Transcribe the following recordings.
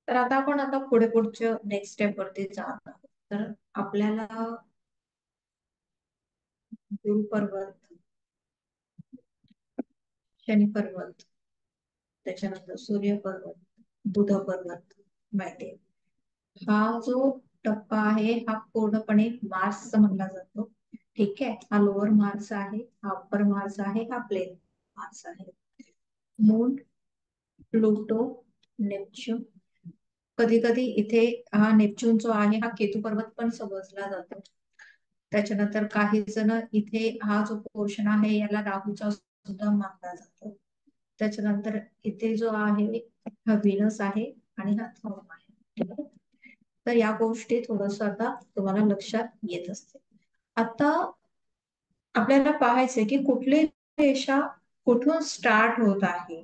तर आता आपण पुढच्या नेक्स्ट स्टेप वरती जात आहोत. तर आपल्याला गुरु पर्वत, शनी पर्वत, त्याच्यानंतर सूर्य पर्वत, बुध पर्वत माहिती आहे. हा जो टप्पा आहे हा पूर्णपणे मार्सचा म्हणला जातो. ठीक आहे, हा लोअर मार्स आहे, हा अप्पर मार्स आहे, हा प्लेन मार्स आहे. मून, प्लुटो, नेपच्यून, कधी कधी इथे हा नेपच्यून जो आहे हा केतू पर्वत पण समजला जातो. त्याच्यानंतर काही जण इथे हा जो पोर्शन आहे याला राहूचा सुद्धा मानला जातो. त्याच्यानंतर इथे जो आहे हा व्हीनस आहे आणि हा थर्म आहे. ठीक आहे, तर या गोष्टी थोडस आता तुम्हाला लक्षात येत असते. आता आपल्याला पाहायचंय की कुठली रेषा कुठून स्टार्ट होत आहे.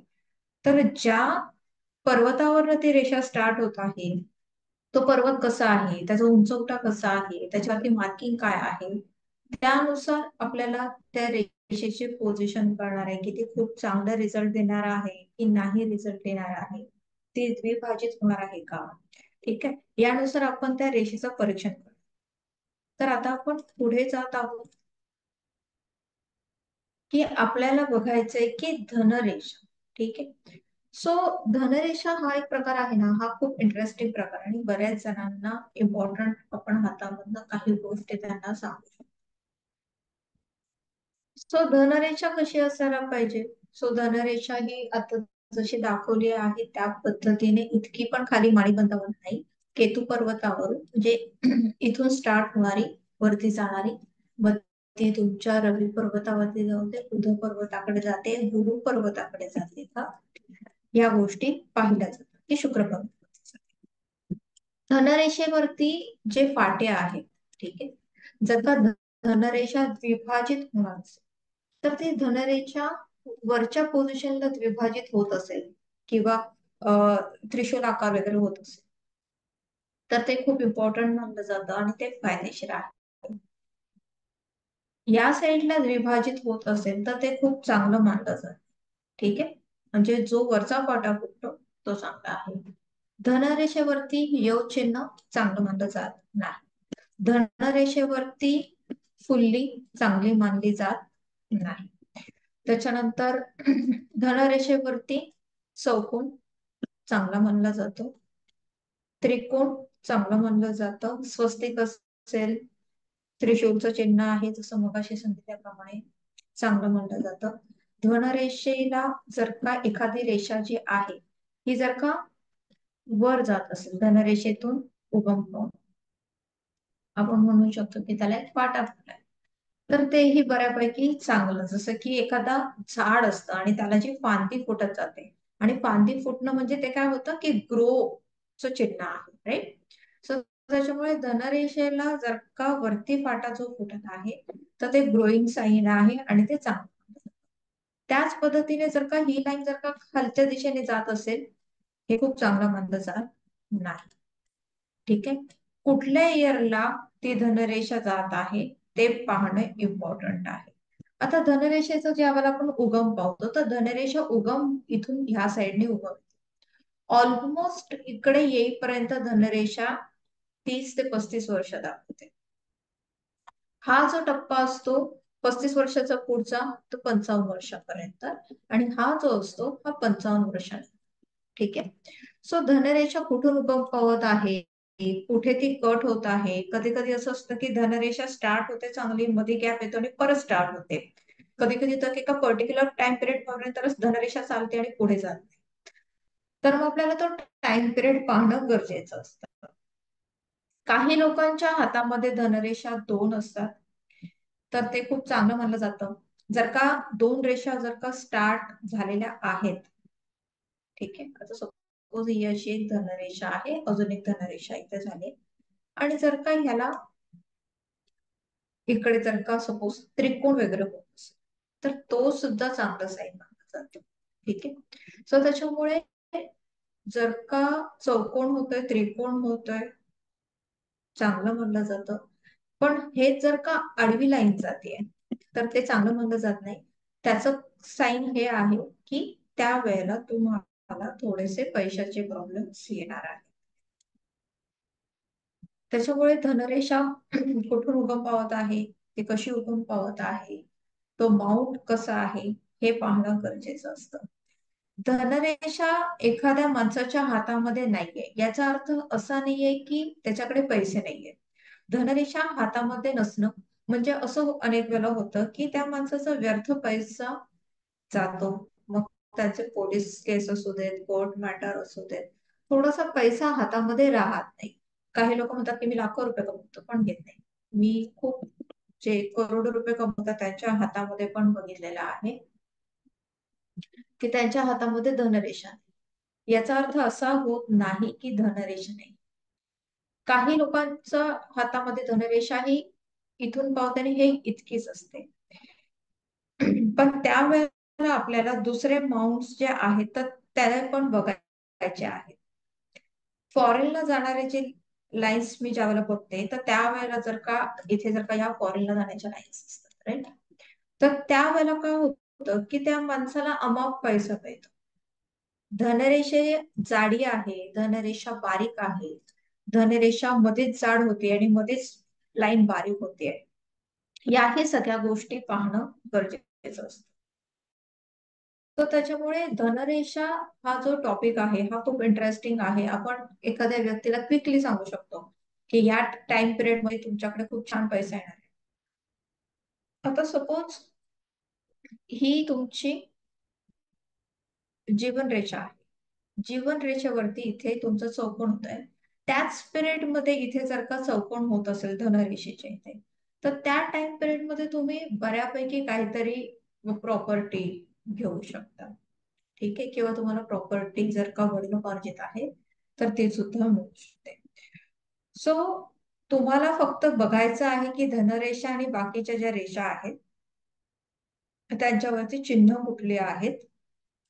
तर ज्या पर्वतावर ती रेषा स्टार्ट होत आहे तो पर्वत कसा आहे, त्याचा उंचवटा कसा आहे, त्याच्यावरती मार्किंग काय आहे, त्यानुसार आपल्याला त्या रेषेचे पोझिशन कळणार आहे की ती खूप चांगला रिझल्ट देणार आहे की नाही रिझल्ट देणार आहे, ती द्विभाजित होणार आहे का. ठीक आहे, यानुसार आपण त्या रेषेचं परीक्षण करतो. तर आता आपण पुढे जात आहोत की आपल्याला बघायचंय की धनरेषा. ठीक आहे, सो धनरेषा हा एक प्रकार आहे ना, हा खूप इंटरेस्टिंग प्रकार आणि बऱ्याच जणांना इम्पॉर्टंट आपण हातामधनं काही गोष्टी त्यांना सांगू शकतो. सो धनरेषा कशी असायला पाहिजे. सो धनरेषा ही आता जशी दाखवली आहे त्या पद्धतीने इतकी पण खाली माळी बंदावर नाही. केतू पर्वतावरून म्हणजे इथून स्टार्ट होणारी वरती जाणारी, मग ती तुमच्या रवी पर्वतावरती जाते, बुध पर्वताकडे जाते, गुरु पर्वताकडे जाते का, या गोष्टी पाहिल्या जातात की शुक्र पर्वत. धनरेषेवरती जे फाटे आहेत, ठीक आहे, जर का धनरेषा द्विभाजित होणार असेल तर ती धनरेषा वरच्या पोझिशनला द्विभाजित होत असेल किंवा त्रिशूल आकार वगैरे होत असेल तर ते खूप इम्पॉर्टंट मानलं जातं आणि ते फायदेशीर आहे. या साईडला द्विभाजित होत असेल तर ते खूप चांगलं मानलं जातं. ठीक आहे, म्हणजे जो वरचा पाटा फुटतो तो चांगला आहे. धनरेषेवरती योग चिन्ह चांगलं मानलं जात नाही. धनरेषेवरती फुल्ली चांगली मानली जात नाही. त्याच्यानंतर धनरेषेवरती चौकोन चांगला मानला जातो, त्रिकोण चांगलं मानलं जातं, स्वस्तिक असेल, त्रिशूलचं चिन्ह आहे जसं मगाशी सांगितल्याप्रमाणे चांगलं मानलं जातं. धनरेषेला जर का एखादी रेषा जी आहे ही जर का वर जात असेल धनरेषेतून उगम पावून, आपण म्हणू शकतो की त्याला एक फाटा फुटलाय, तर तेही बऱ्यापैकी चांगलं. जसं की एखादा झाड असतं आणि त्याला जी फांदी फुटत जाते आणि फांदी फुटणं म्हणजे ते काय होतं की ग्रोचं चिन्ह आहे, राईट. सो त्याच्यामुळे धनरेषेला जर का वरती फाटा जो फुटत आहे तर ते ग्रोईंग साईन आहे आणि ते चांगलं. त्याच पद्धतीने जर का ही लाईन जर का खालच्या दिशेने जात असेल हे खूप चांगलं मानलं जात नाही. ठीक आहे, कुठल्या इयरला ती धनरेषा जात आहे ते पाहणं इम्पॉर्टंट आहे. आता धनरेषेचं ज्यावेळेला आपण उगम पावतो तर धनरेषा उगम इथून ह्या साईडने उगम ऑलमोस्ट इकडे येईपर्यंत धनरेषा 30 ते 35 वर्ष दाखवते. हा जो टप्पा असतो 35 वर्षाचा पुढचा तो 55 वर्षापर्यंत आणि हा जो असतो हा 55 वर्षांचा. ठीक आहे, सो धनरेषा कुठून उगम पावत आहे, कुठे ती कट होत आहे. कधी कधी असं असतं की धनरेषा स्टार्ट होते चांगली, मध्ये गॅप येतो आणि परत स्टार्ट होते. कधी कधी तर एका पर्टिक्युलर टाइम पिरियड पर्यंतच धनरेषा चालते आणि पुढे जाते. तर मग आपल्याला तो टाइम पिरियड पाहणं गरजेचं असतं. काही लोकांच्या हातामध्ये धनरेषा 2 असतात तर ते खूप चांगलं मानलं जातं. जर का 2 रेषा जर का स्टार्ट झालेल्या आहेत, ठीक आहे, आता सपोज ही अशी एक धनरेषा आहे, अजून एक धनरेषा इथे झाली आणि जर का ह्याला इकडे जर का सपोज त्रिकोण वगैरे होत असेल तर तो सुद्धा चांगला साईन मानला जातो. ठीक आहे, सो त्याच्यामुळे जर का चौकोन होतोय, त्रिकोण होतोय, चांगलं मानलं जातं. पण हे जर का आडवी लाईन जाते तर ते चांगलं मानलं जात नाही. त्याचं साईन हे आहे की त्या वेळेला तुम्हाला थोडेसे पैशाचे प्रॉब्लेम्स येणार आहेत. त्याच्यामुळे धनरेषा कुठून उगम पावत आहे, ती कशी उगम पावत आहे, तो माउंट कसा आहे, हे पाहणं गरजेचं असतं. धनरेषा एखाद्या माणसाच्या हातामध्ये नाहीये, याचा अर्थ असा नाहीये की त्याच्याकडे पैसे नाहीये. धनरेषा हातामध्ये नसणं म्हणजे असं अनेक वेळेला होतं की त्या माणसाचा व्यर्थ पैसा जातो. मग त्याचे पोलीस केस असू देत, कोर्ट मॅटर असू देत, थोडासा पैसा हातामध्ये राहत नाही. काही लोक म्हणतात की मी लाखो रुपये कमवतो, पण घेत नाही. मी खूप जे करोडो रुपये कमवतात त्यांच्या हातामध्ये पण बघितलेलं आहे की त्यांच्या हातामध्ये धनरेषा नाही. याचा अर्थ असा होत नाही की धनरेषा नाही. काही लोकांच्या हातामध्ये धनरेषा ही इथून पावते हे इतकीच असते. पण त्यावेळेला आपल्याला दुसरे माउंट्स जे आहेत तर त्याला पण बघायचे आहेत. फॉरेनला जाणारे जे लाईन्स मी ज्या वेळेला बघते तर त्यावेळेला जर का इथे जर का या फॉरेनला जाण्याच्या लाईन्स असतात राईट, तर त्यावेळेला काय होतं की त्या माणसाला अमाप पैसा मिळतो. धनरेषे जाडी आहे, धनरेषा बारीक आहे, धनरेषा मध्येच जाड होते आणि मध्येच लाईन बारीक होते, याही सगळ्या गोष्टी पाहणं गरजेचं असतं. तर त्याच्यामुळे धनरेषा हा जो टॉपिक आहे हा खूप इंटरेस्टिंग आहे. आपण एखाद्या व्यक्तीला क्विकली सांगू शकतो की या टाइम पिरियड मध्ये तुमच्याकडे खूप छान पैसा येणार आहे. आता सपोज ही तुमची जीवन रेषा आहे. जीवन रेषेवरती इथे तुमचं चौकोन होत आहे. त्याच पिरियड मध्ये इथे जर का चौकोन होत असेल धनरेषेच्या इथे, तर त्या टाइम पिरियड मध्ये तुम्ही बऱ्यापैकी काहीतरी प्रॉपर्टी घेऊ शकता. ठीक आहे, किंवा तुम्हाला प्रॉपर्टी जर का वडिलोपार्जित आहे तर ते सुद्धा मिळू शकते. सो तुम्हाला फक्त बघायचं आहे की धनरेषा आणि बाकीच्या ज्या रेषा आहेत त्यांच्यावरती चिन्ह कुठले आहेत,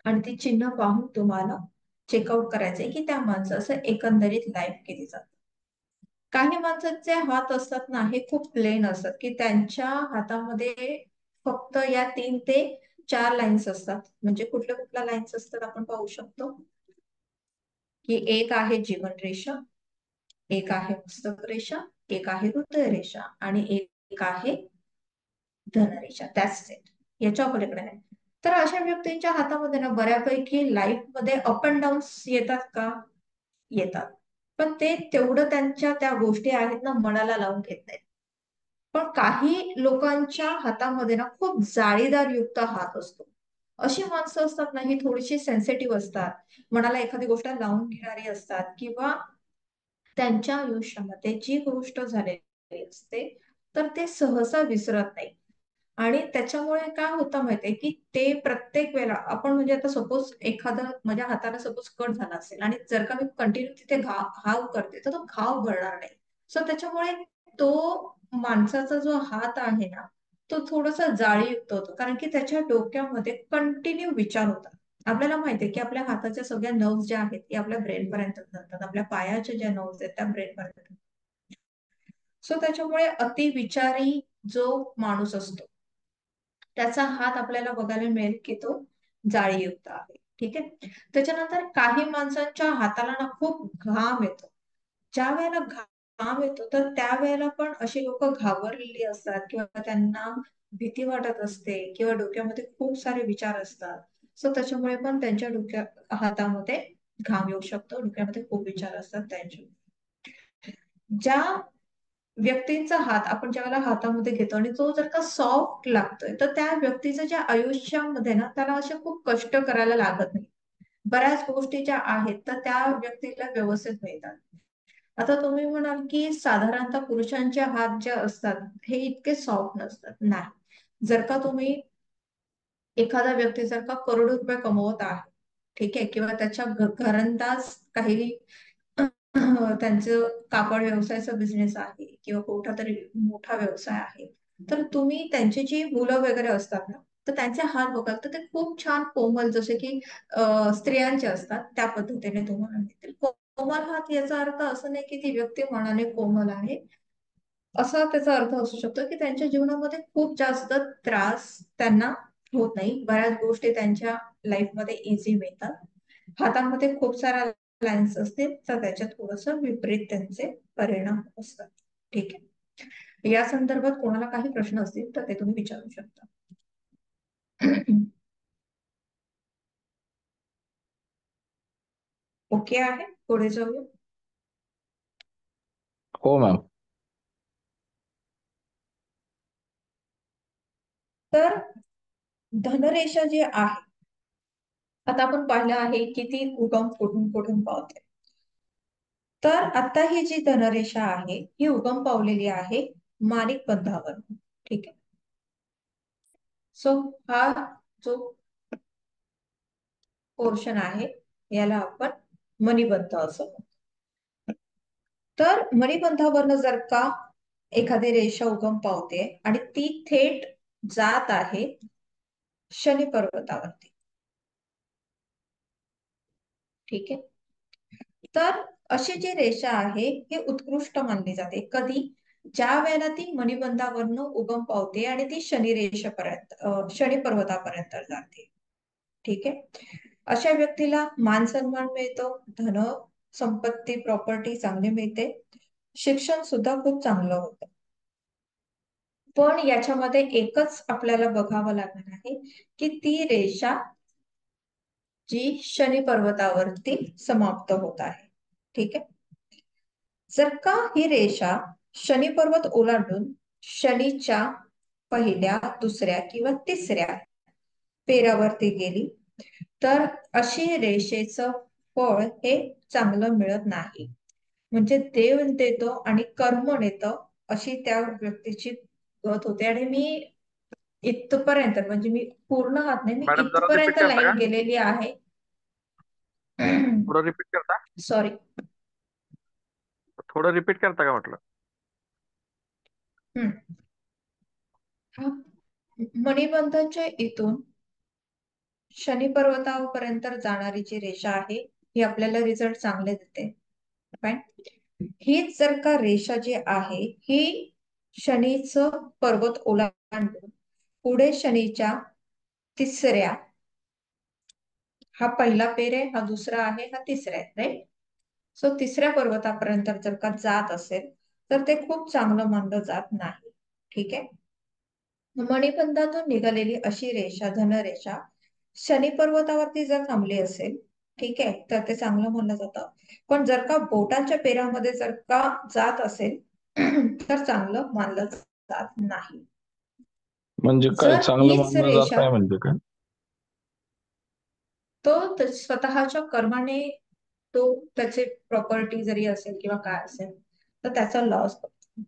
आणि ती चिन्ह पाहून तुम्हाला चेकआउट करायचंय की त्या माणसाचं एकंदरीत लाईफ किती जातं. काही माणसांचे हात असतात ना हे खूप प्लेन असतात की त्यांच्या हातामध्ये फक्त या 3 ते 4 लाईन्स असतात. म्हणजे कुठल्या कुठल्या लाईन्स असतात आपण पाहू शकतो की एक आहे जीवन रेषा, एक आहे पुस्तक रेषा, एक आहे हृदय रेषा आणि एक आहे धनरेषा. त्याच सेट, याच्या पलीकडे नाही. तर अशा व्यक्तींच्या हातामध्ये ना बऱ्यापैकी लाईफ मध्ये अप अँड डाऊन्स येतात का? येतात. पण ते तेवढं त्यांच्या त्या गोष्टी आहेत ना मनाला लावून घेत नाहीत. पण काही लोकांच्या हातामध्ये ना खूप जाळीदार युक्त हात असतो. अशी माणसं असतात ना ही थोडीशी सेन्सिटिव्ह असतात, मनाला एखादी गोष्ट लावून घेणारी असतात, किंवा त्यांच्या आयुष्यामध्ये जी गोष्ट झालेली असते तर ते सहसा विसरत नाही. आणि त्याच्यामुळे काय होतं माहितीये की ते प्रत्येक वेळेला आपण म्हणजे आता सपोज एखादा माझ्या हाताला सपोज कट झाला असेल आणि जर का मी कंटिन्यू तिथे घाव करते तर तो घाव भरणार नाही. सो त्याच्यामुळे तो माणसाचा जो हात आहे ना तो थोडासा जाळीयुक्त होतो, कारण की त्याच्या डोक्यामध्ये कंटिन्यू विचार होतात. आपल्याला माहितीये की आपल्या हाताच्या सगळ्या नर्व्स ज्या आहेत त्या आपल्या ब्रेन पर्यंत जातात, आपल्या पायाच्या ज्या नर्व्स आहेत त्या ब्रेन पर्यंत. सो त्याच्यामुळे अतिविचारी जो माणूस असतो त्याचा हात आपल्याला बघायला मिळेल की तो जाळीयुक्त आहे. ठीक आहे. त्याच्यानंतर काही माणसांच्या हाताला ना खूप घाम येतो. ज्या वेळेला घाम येतो तर त्यावेळेला पण अशी लोक घाबरलेली असतात किंवा त्यांना भीती वाटत असते किंवा डोक्यामध्ये खूप सारे विचार असतात. सो त्याच्यामुळे पण त्यांच्या हातामध्ये घाम येऊ शकतो, डोक्यामध्ये खूप विचार असतात त्यांचे. ज्या व्यक्तींचा हात आपण ज्यावेळेला हातामध्ये घेतो आणि तो जर का सॉफ्ट लागतोय तर त्या व्यक्तीच्या ज्या आयुष्यामध्ये ना त्याला असे खूप कष्ट करायला लागत नाही. बऱ्याच गोष्टी ज्या आहेत तर त्या व्यक्तीला व्यवस्थित मिळतात. आता तुम्ही म्हणाल की साधारणतः पुरुषांचे हात जे असतात हे इतके सॉफ्ट नसतात. नाही, जर का तुम्ही एखादा व्यक्ती जर का करोडो रुपये कमवत आहे, ठीक आहे, किंवा त्याच्या घरंदाज काही त्यांचं कापड व्यवसायाचा बिझनेस आहे किंवा कुठला तरी मोठा व्यवसाय आहे, तर तुम्ही त्यांची जी मुलं वगैरे असतात ना तर त्यांचे हात बघाल तर ते खूप छान कोमल, जसे की स्त्रियांचे असतात त्या पद्धतीने तुम्हाला मिळतील. कोमल हात याचा अर्थ असं नाही की ती व्यक्ती मनाने कोमल आहे, असा त्याचा अर्थ असू शकतो की त्यांच्या जीवनामध्ये खूप जास्त त्रास त्यांना होत नाही, बऱ्याच गोष्टी त्यांच्या लाईफमध्ये इझी मिळतात. हातामध्ये खूप सारा लाईन्स असतील तर त्याच्यात थोडस विपरीत त्यांचे परिणाम असतात. ठीक आहे. या संदर्भात कोणाला काही प्रश्न असतील तर ते तुम्ही विचारू शकता. ओके आहे, पुढे जाऊया. हो मॅम. तर धनरेषा जी आहे, आता आपण पाहिलं आहे की ती उगम कुठून कुठून पावते. तर आता ही जी धनरेषा आहे ही उगम पावलेली आहे माणिक बंधावर. ठीक आहे. सो हा जो पोर्शन आहे याला आपण मणिबंध असं म्हणतो. तर मणिबंधावरनं जर का एखादी रेषा उगम पावते आणि ती थेट जात आहे शनी पर्वतावरती. ठीक आहे. तर अशी जी रेषा आहे ही उत्कृष्ट मानली जाते. कधी? ज्या वेळेला ती मणिबंधावरनं उगम पावते आणि ती शनी रेषेपर्यंत शनी पर्वतापर्यंत जाते. ठीक आहे. अशा व्यक्तीला मान सन्मान मिळतो, धन संपत्ती प्रॉपर्टी चांगली मिळते, शिक्षण सुद्धा खूप चांगलं होतं. पण याच्यामध्ये एकच आपल्याला बघावं लागणार आहे की ती रेषा जी शनी पर्वतावरती समाप्त होत आहे. ठीक आहे. जर का ही रेषा शनी पर्वत ओलांडून शनीच्या पहिल्या, दुसऱ्या किंवा तिसऱ्या पेरावरती गेली तर अशी रेषेचं फळ हे चांगलं मिळत नाही. म्हणजे देव देतो आणि कर्म नेतं अशी त्या व्यक्तीची गत होते. आणि मी इथपर्यंत, म्हणजे मी पूर्ण हात नाही, मी मॅडम जरा रिपीट इथपर्यंत करता का? लाईन गेलेली आहे. थोडं रिपीट करता? सॉरी. थोडं रिपीट करता का म्हटलं? मणिबंधनच्या इथून शनी पर्वतापर्यंत जाणारी जी रेषा आहे ही आपल्याला रिझल्ट चांगले देते. पण हीच जर का रेषा जी आहे ही शनीचं पर्वत ओलांडून पुढे शनीच्या तिसऱ्या, हा पहिला पेर आहे, हा दुसरा आहे, हा तिसरा आहे, राईट. सो तिसऱ्या पर्वतापर्यंत जर का जात असेल तर ते खूप चांगलं मानलं जात नाही. ठीक आहे. मणिबंधातून निघालेली अशी रेषा, धनरेषा, शनी पर्वतावरती जर थांबली असेल, ठीक आहे, तर ते चांगलं मानलं जातं. पण जर का बोटांच्या पेरामध्ये जर का जात असेल तर चांगलं मानलं जात नाही. म्हणजे काय जर चांगलं हीच मानलं जात रेषा नाही म्हणजे काय? तो स्वतःच्या कर्माने तो त्याचे प्रॉपर्टी जरी असेल किंवा काय असेल तर त्याचा लॉस करतो.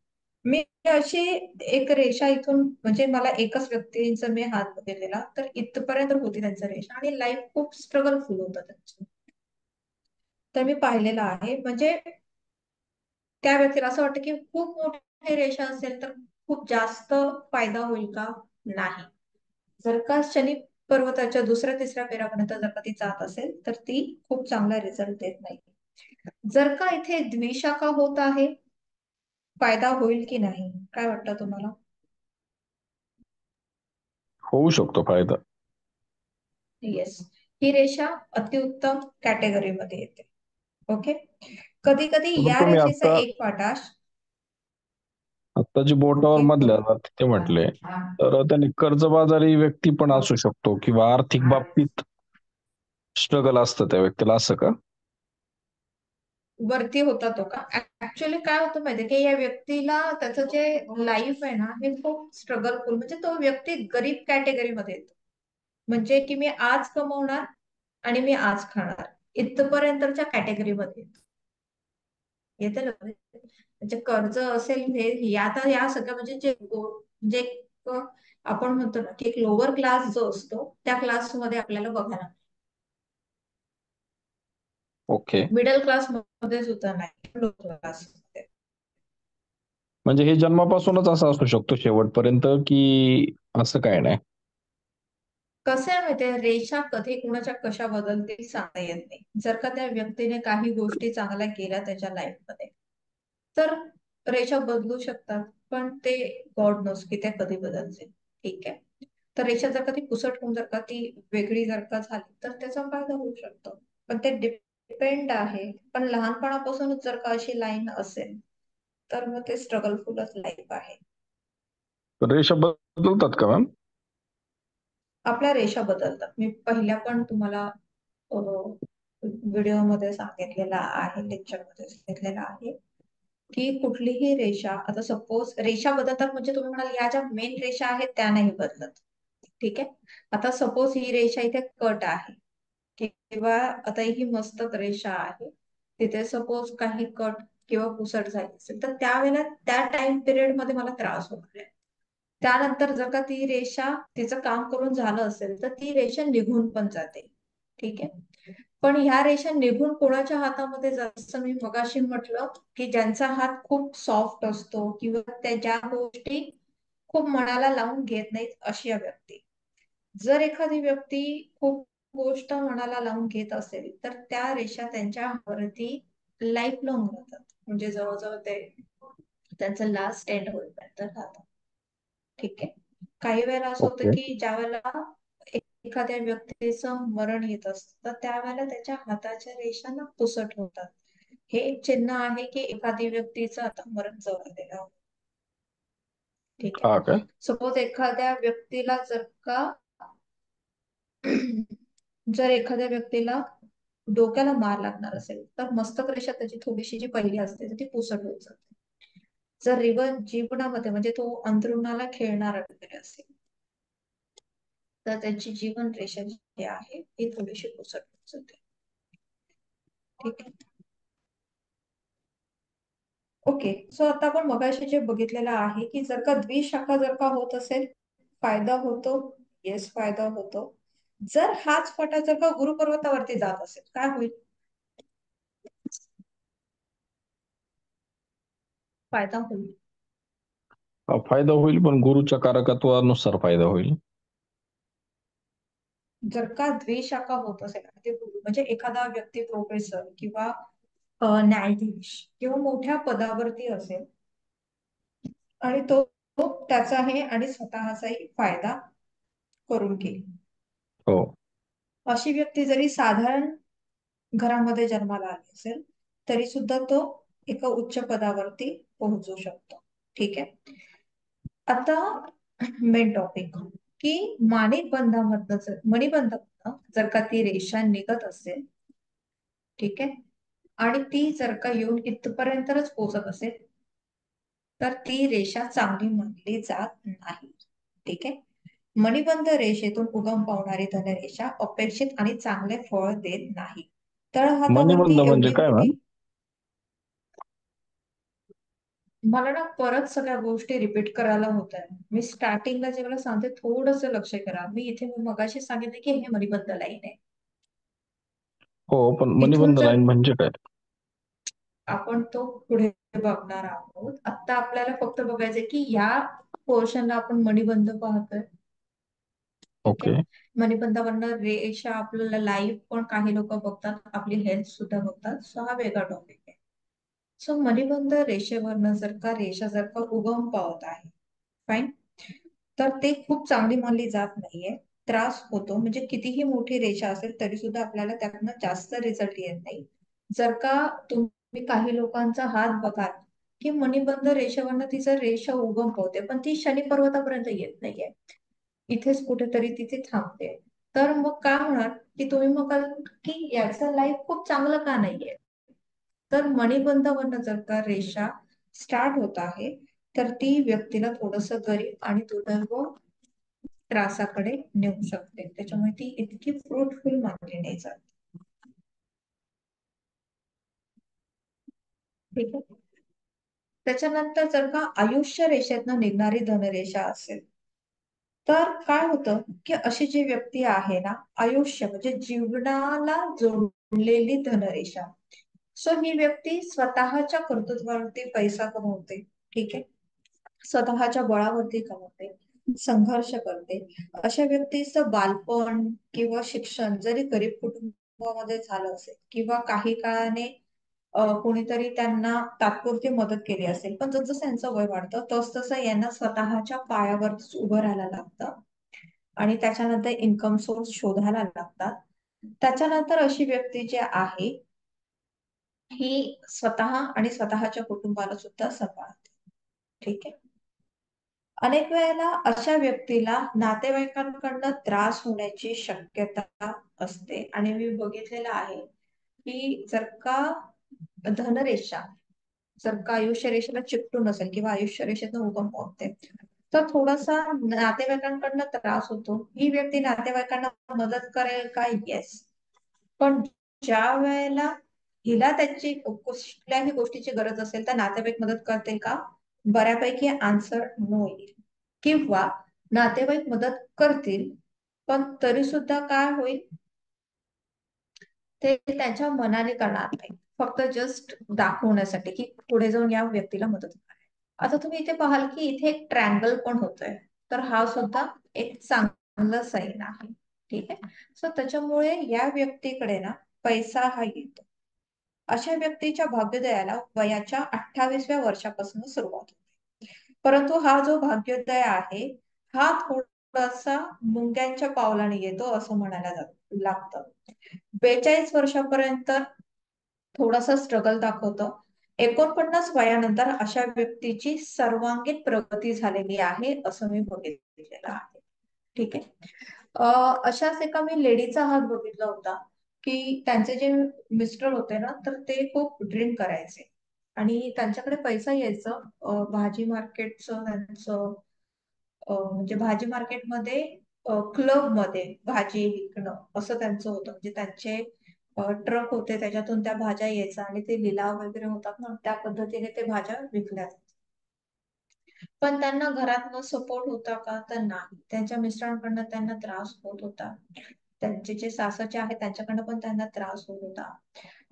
मी अशी एक रेषा इथून, म्हणजे मला एकच व्यक्तींचा मी हात बघितलेला तर इथपर्यंत होती त्यांचं रेषा आणि लाईफ खूप स्ट्रगलफुल होतं त्यांचं. तर मी पाहिलेलं आहे. म्हणजे त्या व्यक्तीला असं वाटतं की खूप मोठी रेषा असेल तर खूप जास्त फायदा होईल का? नाही. जर का शनी पर्वताच्या दुसऱ्या तिसऱ्या पेरापर्यंत जर का ती जात असेल तर ती खूप चांगला रिझल्ट देत नाही. जर का इथे द्विशाखा होत आहे, फायदा होईल की नाही, काय वाटतं तुम्हाला? होऊ शकतो फायदा. येस. ही रेषा अतिउत्तम कॅटेगरीमध्ये येते. ओके. कधी कधी पण या तुम्ही रेषेचा आता एक वाटा. आता जे बोटावर ओके, मधल्या बोला. ते म्हटले, तर त्यांनी कर्जबाजारी व्यक्ती पण असू शकतो किंवा आर्थिक बाबतीत स्ट्रगल असतं त्या व्यक्तीला, असं का? वरती होता तो का? ऍक्च्युअली काय होतं माहितीये की या व्यक्तीला त्याचं जे लाईफ आहे ना हे खूप स्ट्रगलफुल, म्हणजे तो व्यक्ती गरीब कॅटेगरीमध्ये येतो. म्हणजे की मी आज कमवणार आणि मी आज खाणार, इथपर्यंतच्या कॅटेगरीमध्ये येतो. येते ना म्हणजे कर्ज असेल हे आता या सगळ्या म्हणजे जे आपण म्हणतो ना की एक लोअर क्लास जो असतो त्या क्लासमध्ये आपल्याला बघायला, ओके. मिडल क्लास मध्ये सुद्धा नाही, लोअर क्लास मध्ये. म्हणजे हे जन्मापासूनच असं असू शकतो शेवटपर्यंत, की असं काय नाही? कसं आहे माहितीये, रेषा कधी कुणाच्या कशा बदलतील सांगता येत नाही. जर का त्या व्यक्तीने काही गोष्टी चांगल्या केल्या त्याच्या लाईफमध्ये तर रेषा बदलू शकतात, पण ते गॉड नोस की त्या कधी बदलतील. ठीक आहे. तर रेषा जर का ती पुसट होऊन जर का ती वेगळी जर का झाली तर त्याचा फायदा होऊ शकतो, पण ते डिपेंड आहे, पण लहानपणापासूनच जर का अशी लाईन असेल तर मग ते स्ट्रगलफुलच लाईफ आहे. रेषा बदलतात का मॅम? आपल्या रेषा बदलतात. मी पहिल्या पण तुम्हाला व्हिडिओमध्ये सांगितलेला आहे, लेक्चरमध्ये सांगितलेला आहे की कुठलीही रेषा, आता सपोज रेषा बदलतात म्हणजे तुम्ही म्हणाल या ज्या मेन रेषा आहेत त्या नाही बदलत. ठीक आहे. आता सपोज ही रेषा इथे कट आहे किंवा आता ही मस्तक रेषा आहे, तिथे सपोज काही कट किंवा पुसट झाली असेल तर त्यावेळेला त्या टाइम पिरियड मध्ये मला त्रास होणार आहे. त्यानंतर जर का ती रेषा तिचं काम करून झालं असेल तर ती रेषा निघून पण जाते. ठीक आहे. पण ह्या रेषा निघून कोणाच्या हातामध्ये, जसं मी मगाशी म्हटलं की ज्यांचा हात खूप सॉफ्ट असतो किंवा त्या ज्या गोष्टी खूप मनाला लावून घेत नाहीत अशी व्यक्ती. जर एखादी व्यक्ती खूप गोष्ट मनाला लावून घेत असेल तर त्या रेषा त्यांच्यावरती लाईफ लॉंग राहतात, म्हणजे जवळजवळ ते त्यांचं लास्ट एंड होईपर्यंत राहतात. ठीक आहे. काही वेळेला असं होतं ओके. की ज्या वेळेला एखाद्या व्यक्तीचं मरण येत असतं तर त्यावेळेला त्याच्या हाताच्या रेषा ना पुसट होतात. हे एक चिन्ह आहे की एखादी व्यक्तीचं आता मरण जवळ आलेलं आहे. ठीक हा आहे. काय? सपोज एखाद्या व्यक्तीला जर का जर एखाद्या व्यक्तीला डोक्याला मार लागणार असेल तर मस्तक रेषा त्याची थोडीशी जी पहिली असते ती पुसट होत जाते. जर जीवनामध्ये म्हणजे तो अंथरुणाला खेळणारा वगैरे असेल तर त्याची जीवन रेषा जी आहे ती थोडीशी पुसट होत जाते. ठीक आहे. ओके. सो आता आपण मगाशी जे बघितलेलं आहे की जर का द्विशाखा जर का होत असेल फायदा होतो. येस, फायदा होतो. जर हाच फाटा जर का गुरुपर्वतावरती जात असेल काय होईल? फायदा होईल. फायदा होईल, पण गुरुच्या कारकत्वानुसार फायदा होईल. जर का द्विशाखा होत असेल ते गुरु म्हणजे एखादा व्यक्ती प्रोफेसर किंवा न्यायाधीश किंवा मोठ्या पदावरती असेल आणि तो त्याचा आहे आणि स्वतःचाही फायदा करून घेईल. हो. अशी व्यक्ती जरी साधारण घरामध्ये जन्माला आली असेल तरी सुद्धा तो एका उच्च पदावरती पोहोचू शकतो. ठीक आहे. आता मेन टॉपिक की मणिबंधामधनं जर का ती रेषा निघत असेल, ठीक आहे, आणि ती जर का येऊन इथपर्यंतच पोहोचत असेल तर ती रेषा चांगली मानली जात नाही. ठीक आहे. मणिबंध रेषेतून उगम पावणारी धनरेषा अपेक्षित आणि चांगले फळ देत नाही. मणिबंध तळहातावरती म्हणजे एवढी काय मोठी, मॅम? मला ना परत सगळ्या गोष्टी रिपीट करायला होत आहे. मी स्टार्टिंगला जे मला सांगते थोडस लक्ष करा. मी इथे मगाशी सांगितले की हे मणिबंध लाईन आहे. हो, पण इथून मणिबंध जर लाईन म्हणजे काय? आपण तो पुढे बघणार आहोत. आता आपल्याला फक्त बघायचंय की या पोर्शनला आपण मणिबंध पाहतोय. ठीक आहे. ओके. मणिबंधावरनं रेषा आपल्याला लाईव्ह पण काही लोक बघतात, आपली हेल्थ सुद्धा बघतात. सो हा वेगळा टॉपिक आहे. सो मणिबंध रेषेवरनं जर का रेषा जर का उगम पावत आहे, फाईन, तर ते खूप चांगली मानली जात नाहीये. त्रास होतो, म्हणजे कितीही मोठी रेषा असेल तरी सुद्धा आपल्याला त्यातनं जास्त रिझल्ट येत नाही. जर का तुम्ही काही लोकांचा हात बघाल की मणिबंध रेषेवरनं तिचं रेषा उगम पावते पण ती शनी पर्वतापर्यंत येत नाहीये, इथेच कुठेतरी तिथे थांबते. तर मग काय होणार की तुम्ही मग की याचं लाईफ खूप चांगलं का नाहीये? तर मणिबंधावरनं जर का रेषा स्टार्ट होत आहे तर ती व्यक्तीला थोडस गरीब आणि दुर्दैव त्रासाकडे नेऊ शकते. त्याच्यामुळे ती इतकी फ्रुटफुल मानली नाही जात. ठीक आहे. त्याच्यानंतर जर का आयुष्य रेषेतनं निघणारी धनरेषा असेल तर काय होतं की अशी जी व्यक्ती आहे ना, आयुष्य म्हणजे जीवनाला जोडलेली धनरेषा, सो ही व्यक्ती स्वतःच्या कर्तृत्वावरती पैसा कमवते. ठीक आहे. स्वतःच्या बळावरती कमवते, संघर्ष करते. अशा व्यक्तीचं बालपण किंवा शिक्षण जरी गरीब कुटुंबामध्ये झालं असेल किंवा काही काळाने कोणीतरी त्यांना तात्पुरती मदत केली असेल, पण जसं त्यांचं वय वाढतं तस तसं यांना स्वतःच्या पायावर उभं राहायला लागतं आणि त्याच्यानंतर इन्कम सोर्स शोधायला लागतात. त्याच्यानंतर अशी व्यक्ती जी आहे ही स्वतः आणि स्वतःच्या कुटुंबाला सुद्धा सांभाळते. ठीक आहे. अनेक वेळेला अशा व्यक्तीला नातेवाईकांकडनं त्रास होण्याची शक्यता असते. आणि मी बघितलेलं आहे की धनरेषा जर का आयुष्य रेषेला चिकटून असेल किंवा आयुष्य रेषेतून उगम होते, तर थोडासा नातेवाईकांकडनं त्रास होतो. ही व्यक्ती नातेवाईकांना मदत करेल का? येस. पण ज्या वेळेला हिला त्याची कुठल्याही गोष्टीची गरज असेल तर नातेवाईक मदत करतील का? बऱ्यापैकी आन्सर नो येईल. किंवा नातेवाईक मदत करतील, पण तरी सुद्धा काय होईल, ते त्यांच्या मनाने करणार नाही, फक्त जस्ट दाखवण्यासाठी की पुढे जाऊन या व्यक्तीला मदत करा. आता तुम्ही इथे पाहाल की इथे एक ट्रँगल पण होतोय, तर हा सुद्धा एक चांगला साईन आहे. ठीक आहे. सो त्याच्यामुळे या व्यक्तीकडे ना पैसा हा येतो. अशा व्यक्तीच्या भाग्योदयाला वयाच्या 28व्या वर्षापासून सुरुवात होते. परंतु हा जो भाग्योदय आहे, हा थोडासा मुंग्यांच्या पावलाने येतो असं म्हणायला लागतं. 42 वर्षापर्यंत थोडासा स्ट्रगल दाखवतो. 49 वयानंतर अशा व्यक्तीची सर्वांगीण प्रगती झालेली आहे असं मी बघितलेलं आहे. ठीक आहे. अशाच एका मी लेडीचा हात बघितला होता की त्यांचे जे मिस्टर होते ना, तर ते खूप ड्रिंक करायचे आणि त्यांच्याकडे पैसा यायचं. भाजी मार्केटचं त्यांचं म्हणजे भाजी मार्केटमध्ये क्लब मध्ये भाजी विकणं असं त्यांचं होतं. म्हणजे त्यांचे ट्रक होते, त्याच्यातून त्या भाज्या यायच्या आणि ते लिलाव वगैरे होतात ना, त्या पद्धतीने ते भाज्या विकल्या जातात. पण त्यांना घरातनं सपोर्ट होता का? तर नाही. त्यांच्या मिस्टरांकडनं त्यांना त्रास होत होता. त्यांचे जे सासरचे आहेत त्यांच्याकडनं पण त्यांना त्रास होत होता.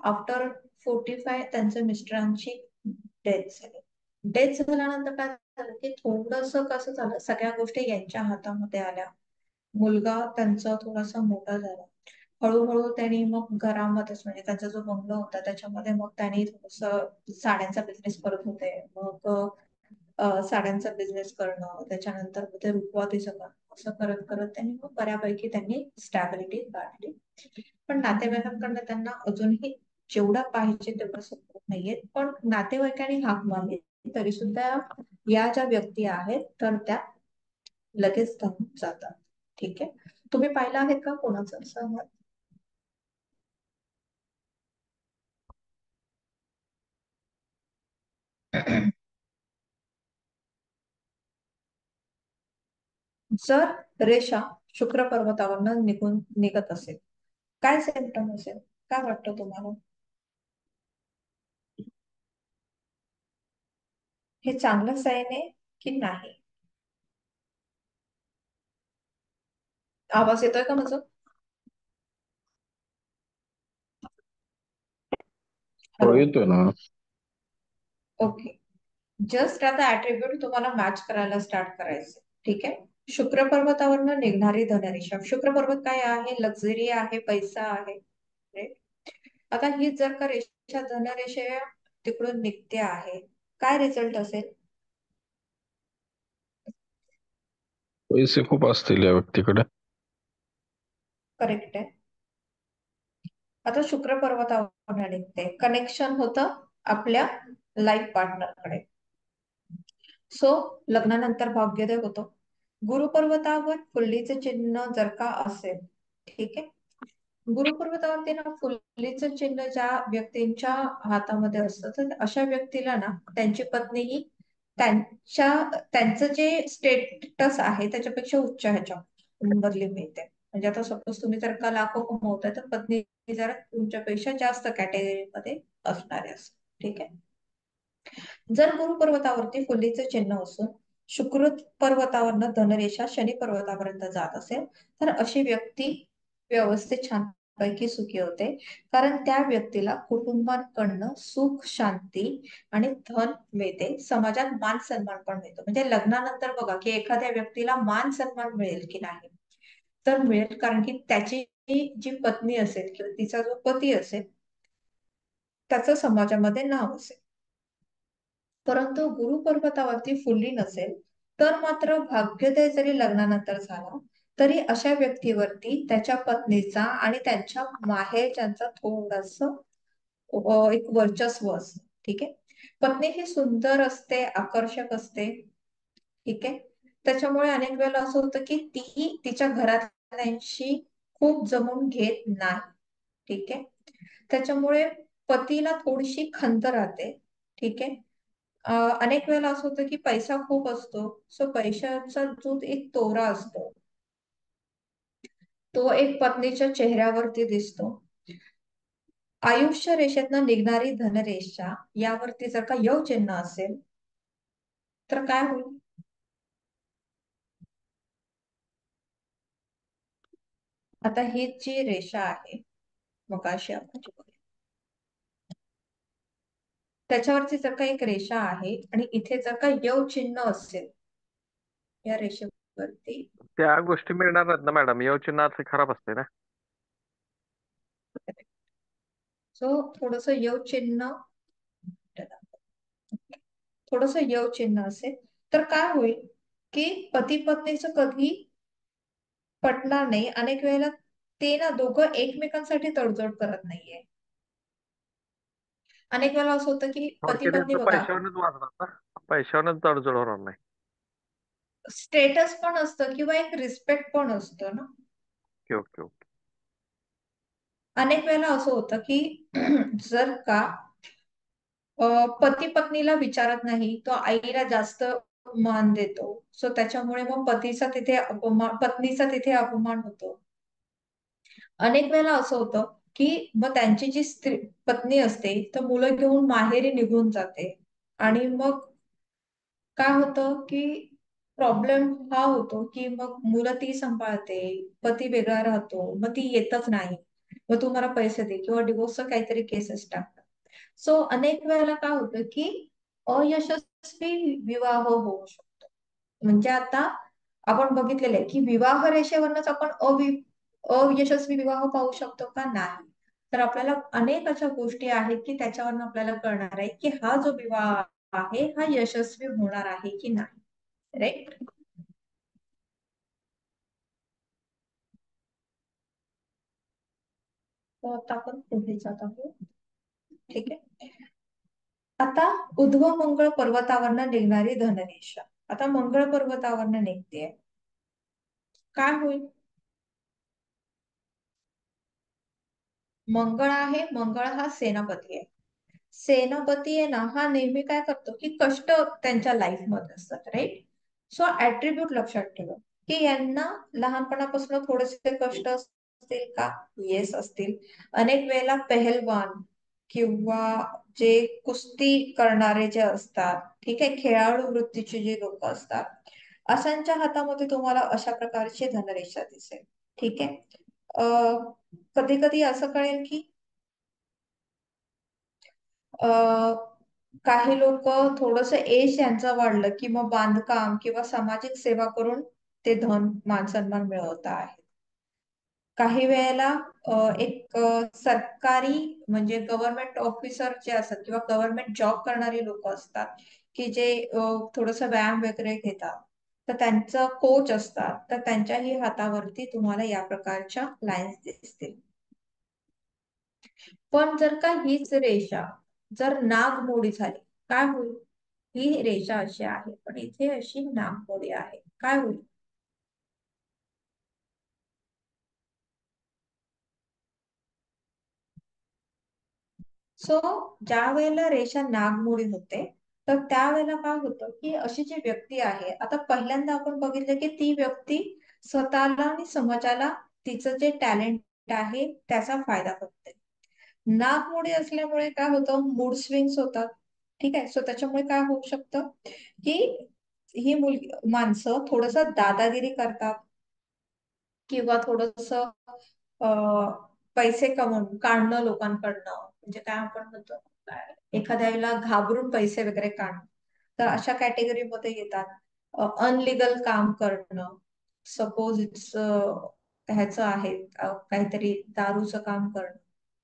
आफ्टर 45 त्यांच्या मिस्टरांची डेथ झाली. डेथ झाल्यानंतर काय झालं की थोडस कसं झालं, सगळ्या गोष्टी यांच्या हातामध्ये आल्या. मुलगा त्यांचा थोडासा मोठा झाला. हळूहळू त्यांनी मग घरामध्येच म्हणजे त्यांचा जो बंगला होता त्याच्यामध्ये मग त्यांनी थोडस साड्यांचा बिझनेस करत होते. मग साड्यांचा बिझनेस करणं, त्याच्यानंतर ते रुखवतीचं करणं, असं करत करत त्यांनी मग बऱ्यापैकी त्यांनी स्टॅबिलिटी गाठली. पण नातेवाईकांकडनं त्यांना अजूनही जेवढा पाहिजे तेवढा सपोर्ट नाहीये. पण नातेवाईकांनी हाक मारली तरी सुद्धा या ज्या व्यक्ती आहेत तर त्या लगेच थांबून जातात. ठीक आहे. तुम्ही पाहिलं आहे का कोणाचं असं? जर रेषा शुक्र पर्वतावरनं निघून निघत असेल, काय सिम्पटम असेल? काय वाटतं तुम्हाला? हे चांगलं साईन आहे की नाही? आवाज येतोय का माझा? हो, हॅलो. येतोय ना. ओके. जस्ट आता ऍट्रिब्यूट तुम्हाला मॅच करायला स्टार्ट करायचं. ठीक आहे. शुक्र पर्वतावरनं निघणारी धनरेषा. शुक्र पर्वत काय आहे? लक्झरी आहे, पैसा आहे. Right? आता ही जर का रेषा धनरेषा तिकडून निघते आहे, काय रिझल्ट असेल? पैसे खूप असतील या व्यक्तीकडे. करेक्ट आहे. आता शुक्र पर्वतावर निघते, कनेक्शन होतं आपल्या लाईफ पार्टनरकडे. सो लग्नानंतर भाग्योदय होतो. गुरुपर्वतावर फुल्लीचे चिन्ह जर का असेल, ठीक आहे. गुरुपर्वतावरती ना फुल्लीचं चिन्ह ज्या व्यक्तींच्या हातामध्ये असतं, तर अशा व्यक्तीला ना त्यांची पत्नी ही त्यांच्या त्यांचं जे स्टेटस आहे त्याच्यापेक्षा उच्च ह्याच्या मधली मिळते. म्हणजे आता सपोज तुम्ही जर का लाखो कमवताय तर पत्नी जरा तुमच्यापेक्षा जास्त कॅटेगरीमध्ये असणारे असतात. ठीक आहे. जर गुरु पर्वतावरती फुल्लीचे चिन्ह असून शुक्र पर्वतावरनं धनरेषा शनी पर्वतापर्यंत जात असेल, तर अशी व्यक्ती व्यवस्थित छान पैकी सुखी होते. कारण त्या व्यक्तीला कुटुंबाकडनं सुख, शांती आणि धन मिळते. समाजात मान सन्मान पण मिळतो. म्हणजे लग्नानंतर बघा की एखाद्या व्यक्तीला मान सन्मान मिळेल की नाही? तर मिळेल, कारण की त्याची जी पत्नी असेल किंवा तिचा जो पती असेल त्याचं समाजामध्ये नाव असेल. परंतु गुरु पर्वतावरती फुल्ली नसेल तर मात्र भाग्योदय जरी लग्नानंतर झाला तरी अशा व्यक्तीवरती त्याच्या पत्नीचा आणि त्यांच्या माहेरच्यांचा थोडस एक वर्चस्व असतं. ठीक आहे. पत्नी ही सुंदर असते, आकर्षक असते. ठीक आहे. त्याच्यामुळे अनेक वेळेला असं होतं की ती तिच्या घरातल्यांशी खूप जमून घेत नाही. ठीक आहे. त्याच्यामुळे पतीला थोडीशी खंत राहते. ठीक आहे. अनेक वेळेला असं होतं की पैसा खूप असतो, सो पैशाचा जो एक तोरा असतो तो एक पत्नीच्या चेहऱ्यावरती दिसतो. आयुष्य रेषेतनं निघणारी धनरेषा यावरती जर का य चिन्ह असेल तर काय होईल? आता ही जी रेषा आहे मगाशी आपण जी बघितली, त्याच्यावरती जर का एक रेषा आहे आणि इथे जर का य चिन्ह असेल या रेषेवरती, त्या गोष्टी मिळणार नाहीत ना मॅडम, य चिन्हाचे खराब असते ना. सो थोडस य चिन्ह, थोडस य चिन्ह असेल तर काय होईल की पती पत्नीचं कधी पटणार नाही. अनेक वेळेला ते ना दोघं एकमेकांसाठी तडजोड करत नाहीये. अनेक वेळेला असं होतं की पती थोडक्यात पत्नी यांचं बघा, पैशावरच वाजणार ना, पैशावरच तडजोड होणार नाही. स्टेटस पण असतं किंवा एक रिस्पेक्ट पण असतं ना. Okay okay okay. अनेक वेळेला असं होतं की जर का पती पत्नीला विचारत नाही, तो आईला जास्त मान देतो, सो त्याच्यामुळे मग पतीचा तिथे अपमान, पत्नीचा तिथे अपमान होतो. अनेक वेळेला असं होतं की मग त्यांची जी स्त्री पत्नी असते तर मुलं घेऊन माहेरी निघून जाते आणि मग काय होतं की प्रॉब्लेम हा होतो की मग मुलं ती सांभाळते, पती वेगळा राहतो, मग ती येतच नाही, मग तू मला पैसे दे किंवा डिवोर्सचं काहीतरी केसेस टाकतात. सो अनेक वेळेला काय होतं की अयशस्वी विवाह होऊ शकतो. म्हणजे आता आपण बघितलेलं आहे की विवाह रेषेवरच आपण अयशस्वी विवाह पाहू शकतो का? नाही. तर आपल्याला अनेक अशा गोष्टी आहेत की त्याच्यावरून आपल्याला कळणार आहे की हा जो विवाह आहे हा यशस्वी होणार आहे की नाही. राईट. तर आता आपण पुढे जात आहोत. ठीक आहे. आता उध्व मंगळ पर्वतावरनं निघणारी धनरेषा आता मंगळ पर्वतावरनं निघते, काय होईल? मंगळ आहे, मंगळ हा सेनापती आहे. सेनापती आहे ना हा नेहमी काय करतो की कष्ट त्यांच्या लाईफ मध्ये असतात. राईट. सो ऍट्रिब्यूट लक्षात ठेवा की यांना लहानपणापासून थोडेसे कष्ट असतील का? येस असतील. अनेक वेळेला पहलवान किंवा जे कुस्ती करणारे जे असतात, ठीक आहे, खेळाडू वृत्तीचे जे लोक असतात, अशांच्या हातामध्ये तुम्हाला अशा प्रकारची धनरेषा दिसेल. ठीक आहे. कधी कधी असं कळेल की अ, काही लोक थोडस एज यांचं वाढलं की मग बांधकाम किंवा सामाजिक सेवा करून ते धन मान सन्मान मिळवत आहेत. काही वेळेला एक सरकारी म्हणजे गव्हर्नमेंट ऑफिसर जे असतात किंवा गव्हर्नमेंट जॉब करणारी लोक असतात की जे थोडस व्यायाम वगैरे घेतात, तर त्यांचं कोच असतात, तर त्यांच्याही हातावरती तुम्हाला या प्रकारच्या लाईन्स दिसतील. पण जर का हीच रेषा जर नागमोडी झाली काय होईल? ही रेषा अशी आहे पण इथे अशी नागमोडी आहे, काय होईल? सो ज्या वेळेला रेषा नागमोडी होते तर त्यावेळेला काय होतं की अशी जी व्यक्ती आहे, आता पहिल्यांदा आपण बघितलं की ती व्यक्ती स्वतःला आणि समाजाला तिचं जे टॅलेंट आहे त्याचा फायदा करते. नागमोडी असल्यामुळे काय होतं? मूड स्विंग्स होतात. ठीक आहे. सो त्याच्यामुळे काय होऊ शकतं की ही मुलगी माणसं थोडस दादागिरी करतात किंवा थोडस पैसे कमवून काढणं लोकांकडनं, म्हणजे काय आपण म्हणतो एखाद्याला घाबरून पैसे वगैरे काढणं, तर अशा कॅटेगरीमध्ये येतात. अनलिगल काम करणं, सपोज इट्स ह्याचं आहे काहीतरी दारूचं काम करणं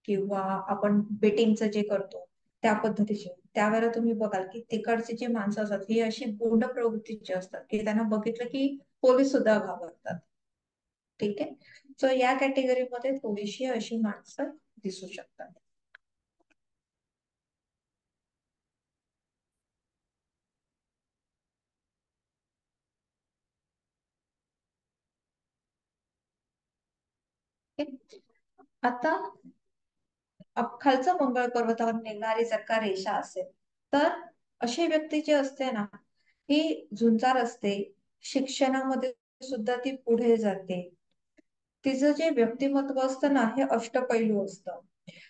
किंवा आपण बेटिंगचं जे करतो त्या पद्धतीचे, त्यावेळेला तुम्ही बघाल की तिकडची जी माणसं असतात ही अशी गुंड प्रवृत्तीची असतात की त्यांना बघितलं की पोलीस सुद्धा घाबरतात. ठीक आहे. सो या कॅटेगरीमध्ये थोडीशी अशी माणसं दिसू शकतात. आहे. आता खालचं मंगळ पर्वतावर निघणारी जर का रेषा असेल तर अशी व्यक्ती जी असते ना ही झुंजार असते, शिक्षणामध्ये सुद्धा ती पुढे जाते. तिचं जे व्यक्तिमत्व असतं ना हे अष्टपैलू असतं.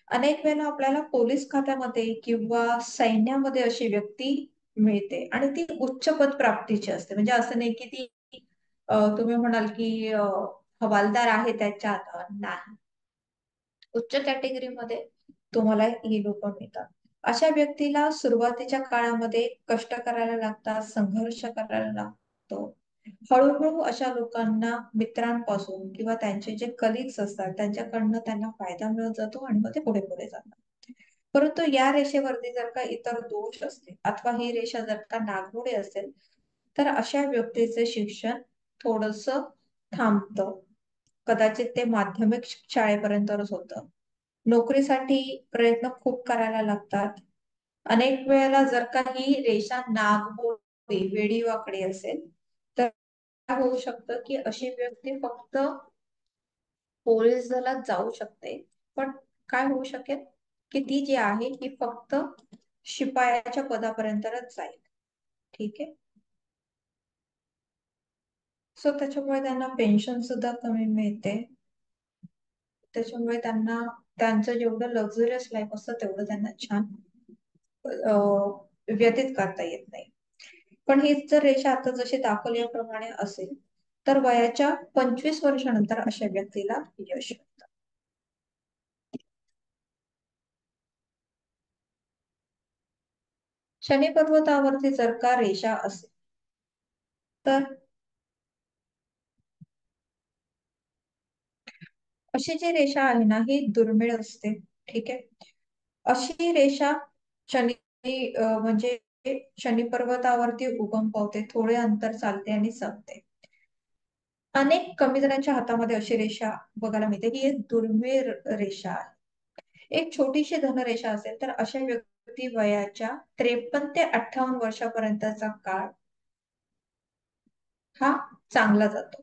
अनेक वेळेला आपल्याला पोलीस खात्यामध्ये किंवा सैन्यामध्ये अशी व्यक्ती मिळते आणि ती उच्च पद प्राप्तीची असते. म्हणजे असं नाही की ती तुम्ही म्हणाल की हवालदार आहे त्याच्या हातावर, नाही. उच्च कॅटेगरीमध्ये तुम्हाला ही लोक मिळतात. अशा व्यक्तीला सुरुवातीच्या काळामध्ये कष्ट करायला लागतात, संघर्ष करायला लागतो. हळूहळू अशा लोकांना मित्रांपासून किंवा त्यांचे जे कलिग्स असतात त्यांच्याकडनं त्यांना फायदा मिळत जातो आणि मग ते पुढे पुढे जातात. परंतु या रेषेवरती जर का इतर दोष असतील अथवा ही रेषा जर का नागमोडी असेल तर अशा व्यक्तीचे शिक्षण थोडस थांबतं. कदाचित ते माध्यमिक शाळेपर्यंतच होतं. नोकरीसाठी प्रयत्न खूप करायला लागतात. अनेक वेळेला जर का ही रेषा नागमोडी वेडीवाकडी असेल तर काय होऊ शकतं की अशी व्यक्ती फक्त पोलीस दलात जाऊ शकते, पण काय होऊ शकेल की ती जी आहे ही फक्त शिपायाच्या पदापर्यंतच जाईल. ठीक आहे. सो त्याच्यामुळे त्यांना पेन्शन सुद्धा कमी मिळते. त्याच्यामुळे त्यांना त्यांचं जेवढं लक्झरियस लाईफ असतं तेवढं त्यांना छान व्यतीत करता येत नाही. पण हीच जर रेषा आता जशी दाखवल्याप्रमाणे असेल तर वयाच्या 25 वर्षानंतर अशा व्यक्तीला यश मिळतं. शनी पर्वतावरती जर का रेषा असेल तर अशी जी रेषा आहे ना ही दुर्मिळ असते. ठीक आहे. अशी रेषा शनी म्हणजे शनी पर्वतावरती उगम पावते, थोडे अंतर चालते आणि संपते. अनेक कमी जणांच्या हातामध्ये अशी रेषा बघायला मिळते. ही एक दुर्मिळ रेषा आहे. एक छोटीशी धनरेषा असेल तर अशा व्यक्ती वयाच्या 53 ते 58 वर्षापर्यंतचा काळ हा चांगला जातो.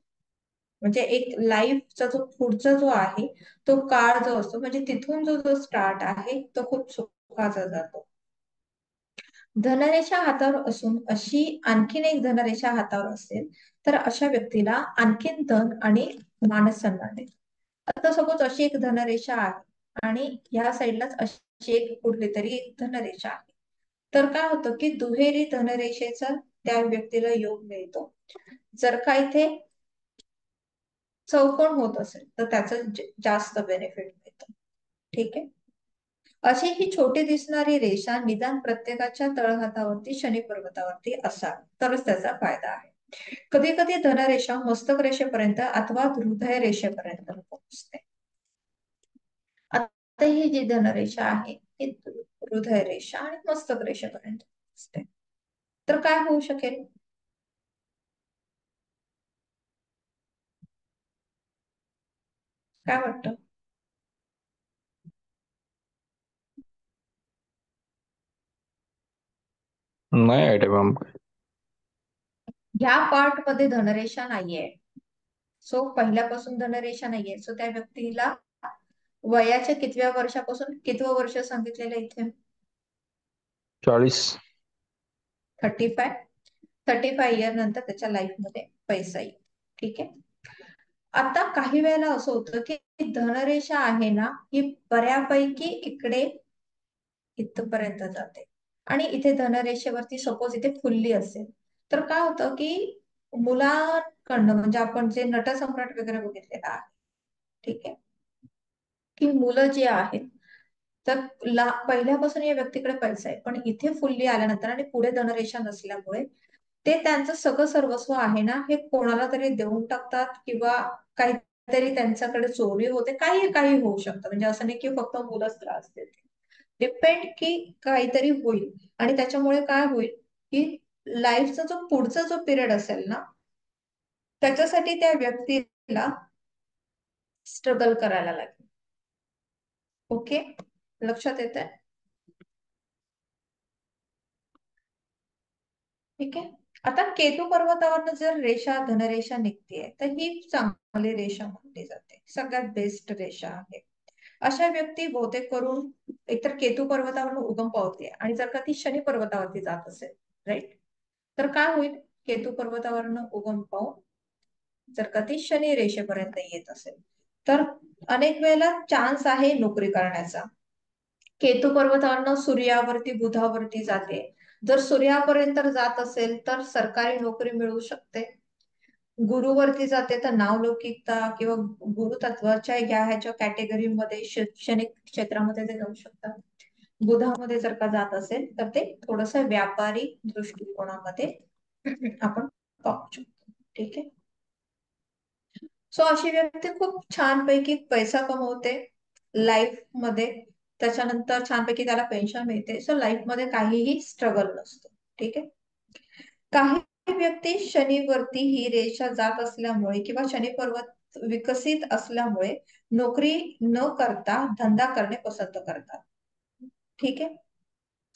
म्हणजे एक लाईफचा जो पुढचा जो आहे तो काळ जो असतो म्हणजे तिथून जो जो स्टार्ट आहे तो खूप सुखाचा जातो. धनरेषा हातावर असून अशी आणखीन एक धनरेषा हातावर असेल तर अशा व्यक्तीला आणखीन धन आणि मानसन्मान मिळतो. आता सपोज अशी एक धनरेषा आहे आणि ह्या साईडलाच अशी एक कुठली तरी एक धनरेषा आहे तर काय होतं की दुहेरी धनरेषेचा त्या व्यक्तीला योग मिळतो. जर का इथे चौकोन होत असेल तर त्याचं जास्त बेनिफिट मिळतं. ठीक आहे. अशी ही छोटी दिसणारी रेषा निदान प्रत्येकाच्या तळहातावरती शनी पर्वतावरती असावी तरच त्याचा फायदा आहे. कधी कधी धनरेषा मस्तक रेषेपर्यंत अथवा हृदय रेषेपर्यंत पोहोचते. आता ही जी धनरेषा आहे ती हृदय रेषा आणि मस्तक रेषेपर्यंत पोहोचते. तर काय होऊ शकेल? काय वाटतं? नाही आयडिया मॅम. ह्या पार्ट मध्ये धनरेषा नाहीये. सो पहिल्यापासून धनरेषा नाहीये. सो त्या व्यक्तीला वयाच्या कितव्या वर्षापासून कितवं वर्ष सांगितलेलं इथे? 40. 35 इयर नंतर त्याच्या लाईफ मध्ये पैसा येईल. ठीक आहे. आता काही वेळेला असं होतं की धनरेषा आहे ना ही बऱ्यापैकी इकडे इथपर्यंत जाते आणि इथे धनरेषेवरती सपोज इथे फुल्ली असेल तर काय होतं की मुलांकडनं म्हणजे आपण जे नटसम्राट वगैरे बघितलेलं आहे. ठीक आहे. की मुलं जी आहेत तर पहिल्यापासून या व्यक्तीकडे पैसा आहे पण इथे फुल्ली आल्यानंतर आणि पुढे धनरेषा नसल्यामुळे ते त्यांचं सगळं सर्वस्व आहे ना हे कोणाला तरी देऊन टाकतात किंवा काहीतरी त्यांच्याकडे चोरी होते. काही काही होऊ शकतं. म्हणजे असं नाही की फक्त मुलंच त्रास देते. डिपेंड की काहीतरी होईल आणि त्याच्यामुळे काय होईल की लाईफचा जो पुढचा जो पिरियड असेल ना त्याच्यासाठी त्या व्यक्तीला स्ट्रगल करायला लागेल. ओके. लक्षात येत आहे? ठीक आहे. आता केतू पर्वतावरनं जर रेषा धनरेषा निघतेय तर ही चांगली चांगली रेषा मानली जाते, सगळ्यात बेस्ट रेषा आहे. अशा व्यक्ती बहुतेक करून एकतर केतू पर्वतावरून उगम पावते आणि जर का ती शनी पर्वतावरती जात असेल, राईट, तर काय होईल, केतू पर्वतावरनं उगम पावून जर का ती शनी रेषेपर्यंत येत असेल तर अनेक वेळेला चान्स आहे नोकरी करण्याचा. केतू पर्वतावरनं सूर्यावरती बुधावरती जाते, जर सूर्यापर्यंत जात असेल तर सरकारी नोकरी मिळू शकते. गुरुवरती जाते तर नावलौकिकता किंवा गुरुतत्वाच्या ह्याच्या कॅटेगरीमध्ये शैक्षणिक क्षेत्रामध्ये ते जाऊ शकतात. बुधामध्ये जर का जात असेल तर ते थोडस व्यापारी दृष्टिकोनामध्ये आपण पाहू शकतो. ठीक आहे. सो अशी व्यक्ती खूप छानपैकी पैसा कमवते लाईफ मध्ये, त्याच्यानंतर छानपैकी त्याला पेन्शन मिळते. सो लाईफ मध्ये काहीही स्ट्रगल नसतो. ठीक आहे. काही व्यक्ती शनीवरती ही रेषा जात असल्यामुळे किंवा शनी पर्वत विकसित असल्यामुळे नोकरी न करता धंदा करणे पसंत करतात. ठीक आहे.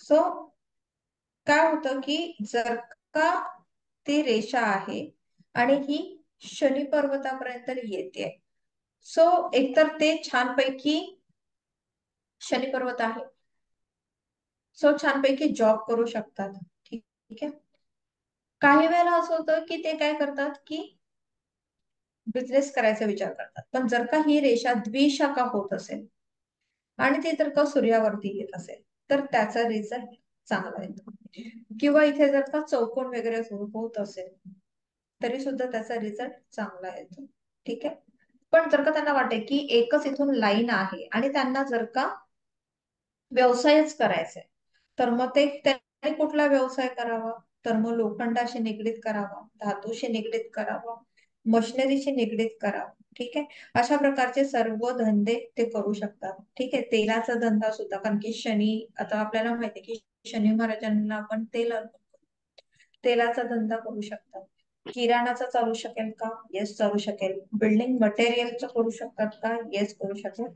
सो काय होतं की जर का ती रेषा आहे आणि ही शनी पर्वतापर्यंत येते, सो एकतर ते छानपैकी शनी पर्वत आहे, सो छानपैकी जॉब करू शकतात. ठीक आहे. काही वेळेला असं होतं की ते काय करतात की बिझनेस करायचा विचार करतात, पण जर का ही रेषा द्विशाखा होत असेल आणि ती जर का सूर्यावरती येत असेल तर त्याचा रिझल्ट चांगला येतो. किंवा इथे जर का चौकोन वगैरे होत असेल तरी सुद्धा त्याचा रिझल्ट चांगला येतो. ठीक आहे. पण जर का त्यांना वाटते की एकच इथून लाईन आहे आणि त्यांना जर का व्यवसायच करायचा आहे तर मग ते त्यांनी कुठला व्यवसाय करावा, तर मग लोखंडाशी निगडीत करावा, धातूशी निगडीत करावा, मशिनरीशी निगडीत करावा. ठीक आहे. अशा प्रकारचे सर्व धंदे ते करू शकतात. ठीक आहे. तेलाचा धंदा सुद्धा, कारण की शनी, आता आपल्याला माहिती आहे की शनी महाराजांना आपण तेलाचा धंदा करू शकतात. किराणाचा चालू शकेल का? येस चालू शकेल. बिल्डिंग मटेरियलचा करू शकतात का? येस करू शकेल.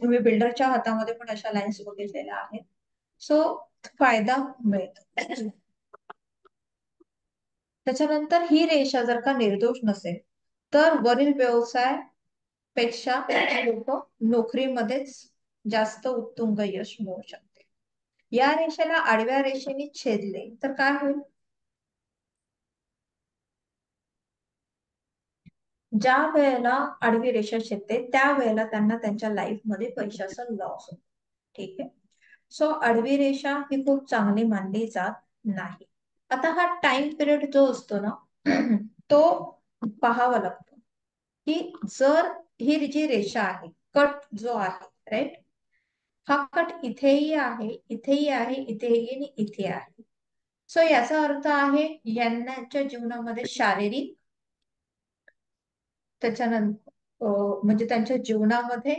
तुम्ही बिल्डरच्या हातामध्ये पण अशा लाईन्स बघितलेल्या आहेत. सो फायदा मिळतो. त्याच्यानंतर ही रेषा जर का निर्दोष नसेल तर वरील व्यवसाय पेक्षा लोक नोकरीमध्येच जास्त उत्तुंग यश मिळवू शकते. या रेषेला आडव्या रेषेने छेदले तर काय होईल, ज्या वेळेला आडवी रेषा छेदते त्या वेळेला त्यांना त्यांच्या लाईफ मध्ये पैशाचा लॉस होतो. ठीक आहे. सो आडवी रेषा ही खूप चांगली मानली जात नाही. आता हा टाइम पिरियड जो असतो ना तो पाहावा लागतो की जर ही जी रेषा आहे, कट जो आहे, राईट, हा कट इथेही आहे, इथेही आहे, इथेही आणि इथे आहे. सो याचा अर्थ आहे यांच्या जीवनामध्ये शारीरिक, त्याच्यानंतर म्हणजे त्यांच्या जीवनामध्ये,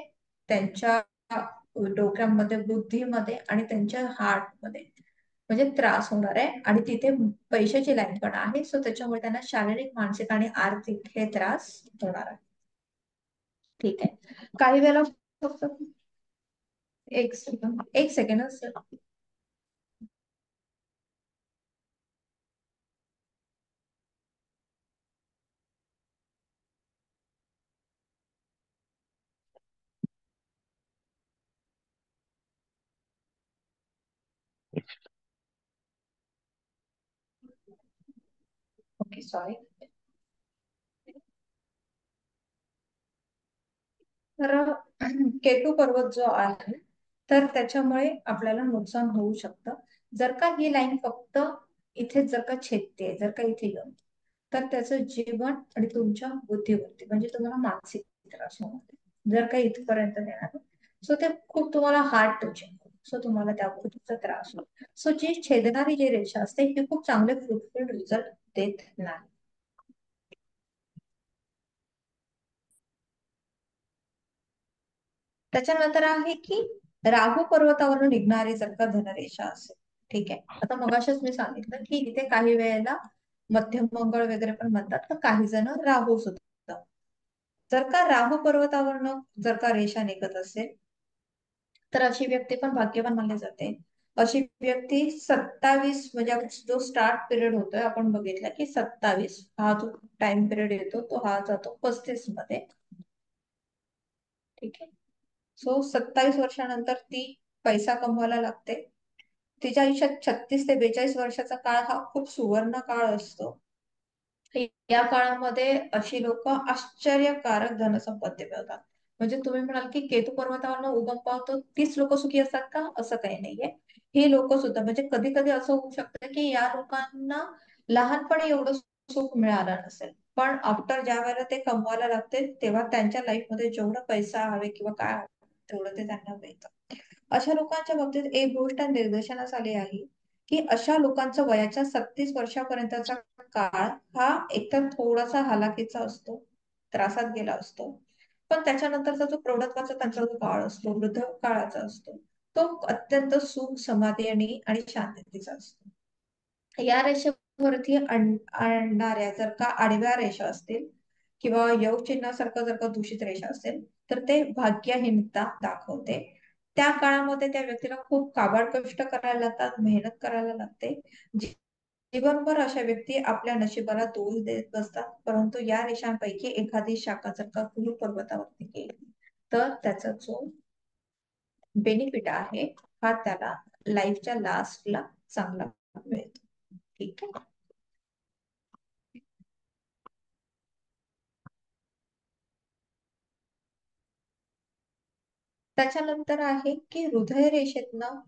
त्यांच्या डोक्यामध्ये, बुद्धीमध्ये आणि त्यांच्या हार्टमध्ये म्हणजे त्रास होणार आहे आणि तिथे पैशाची लाईन पण आहे. सो त्याच्यामुळे त्यांना शारीरिक, मानसिक आणि आर्थिक हे त्रास होणार आहे. ठीक आहे. काही वेळेला फक्त एक सेकंड सर. Okay, sorry. तर केतू पर्वत जो आहे तर त्याच्यामुळे आपल्याला नुकसान होऊ शकतं. जर का ही लाईन फक्त इथे जर का छेदते, जर का इथे येऊन, तर त्याचं जीवन आणि तुमच्या बुद्धीवरती म्हणजे तुम्हाला मानसिक त्रास होणार. जर का इथपर्यंत येणार सो ते खूप तुम्हाला हार्ड टचिंग, सो तुम्हाला त्या गोष्टीचा त्रास होईल. सो जी छेदणारी जी रेषा असते ही खूप चांगले फ्रुटफुल रिझल्ट देत नाही. त्याच्यानंतर आहे की राहू पर्वतावरून निघणारी जर का धनरेषा असेल. ठीक आहे. आता मगाशीच मी सांगितलं की इथे काही वेळेला मध्यम मंगळ वगैरे पण म्हणतात, तर काही जण राहू सुद्धा. जर का राहू पर्वतावरनं जर का रेषा निघत असेल तर अशी व्यक्ती पण भाग्यवान मानली जाते. अशी व्यक्ती 27 म्हणजे जो स्टार्ट पिरियड होतोय आपण बघितला की 27 हा जो टाइम पिरियड येतो तो हा जातो 35 मध्ये. ठीक आहे. सो 27 वर्षानंतर ती पैसा कमवायला लागते. तिच्या आयुष्यात 36 ते 42 वर्षाचा काळ हा खूप सुवर्ण काळ असतो. या काळामध्ये अशी लोक आश्चर्यकारक धनसंपत्ती मिळवतात. म्हणजे तुम्ही म्हणाल की केतू पर्वतावरनं उगम पावतो तीच लोक सुखी असतात का? असं काही नाहीये. हे लोक सुद्धा म्हणजे कधी कधी असं होऊ शकतं की या लोकांना लहानपणी एवढं सुख मिळालं नसेल, पण आफ्टर ज्या वेळेला ते कमवायला लागते तेव्हा त्यांच्या लाईफ मध्ये जेवढा पैसा हवे किंवा काय हवे तेवढं ते त्यांना मिळतं. अशा लोकांच्या बाबतीत एक गोष्ट निदर्शनास आली आहे की अशा लोकांचा वयाच्या 36 वर्षापर्यंतचा काळ हा एकतर थोडासा हालाकीचा असतो, त्रासात गेला असतो, पण त्याच्यानंतरचा जो प्रौढत्वाचा त्यांचा जो काळ असतो, वृद्ध काळाचा असतो, तो अत्यंत सुख समाधानी आणि शांततेचा असतो. या रेषेवरती आणणाऱ्या जर का आडव्या रेषा असतील किंवा योग चिन्हासारखं जर का दूषित रेषा असेल तर ते भाग्यहीनता दाखवते. त्या काळामध्ये त्या व्यक्तीला खूप काबाड कष्ट करायला लागतात, मेहनत करायला लागते. जीवनभर अशा व्यक्ती आपल्या नशिबाला दोष देत बसतात, परंतु या रेषांपैकी एखादी शाखा जर का गुरु पर्वतावरती गेली तर त्याचा जो बेनिफिट आहे हा त्याला लाईफच्या लास्टला चांगला मिळतो. ठीक आहे. त्याच्यानंतर आहे की हृदय रेषेतनं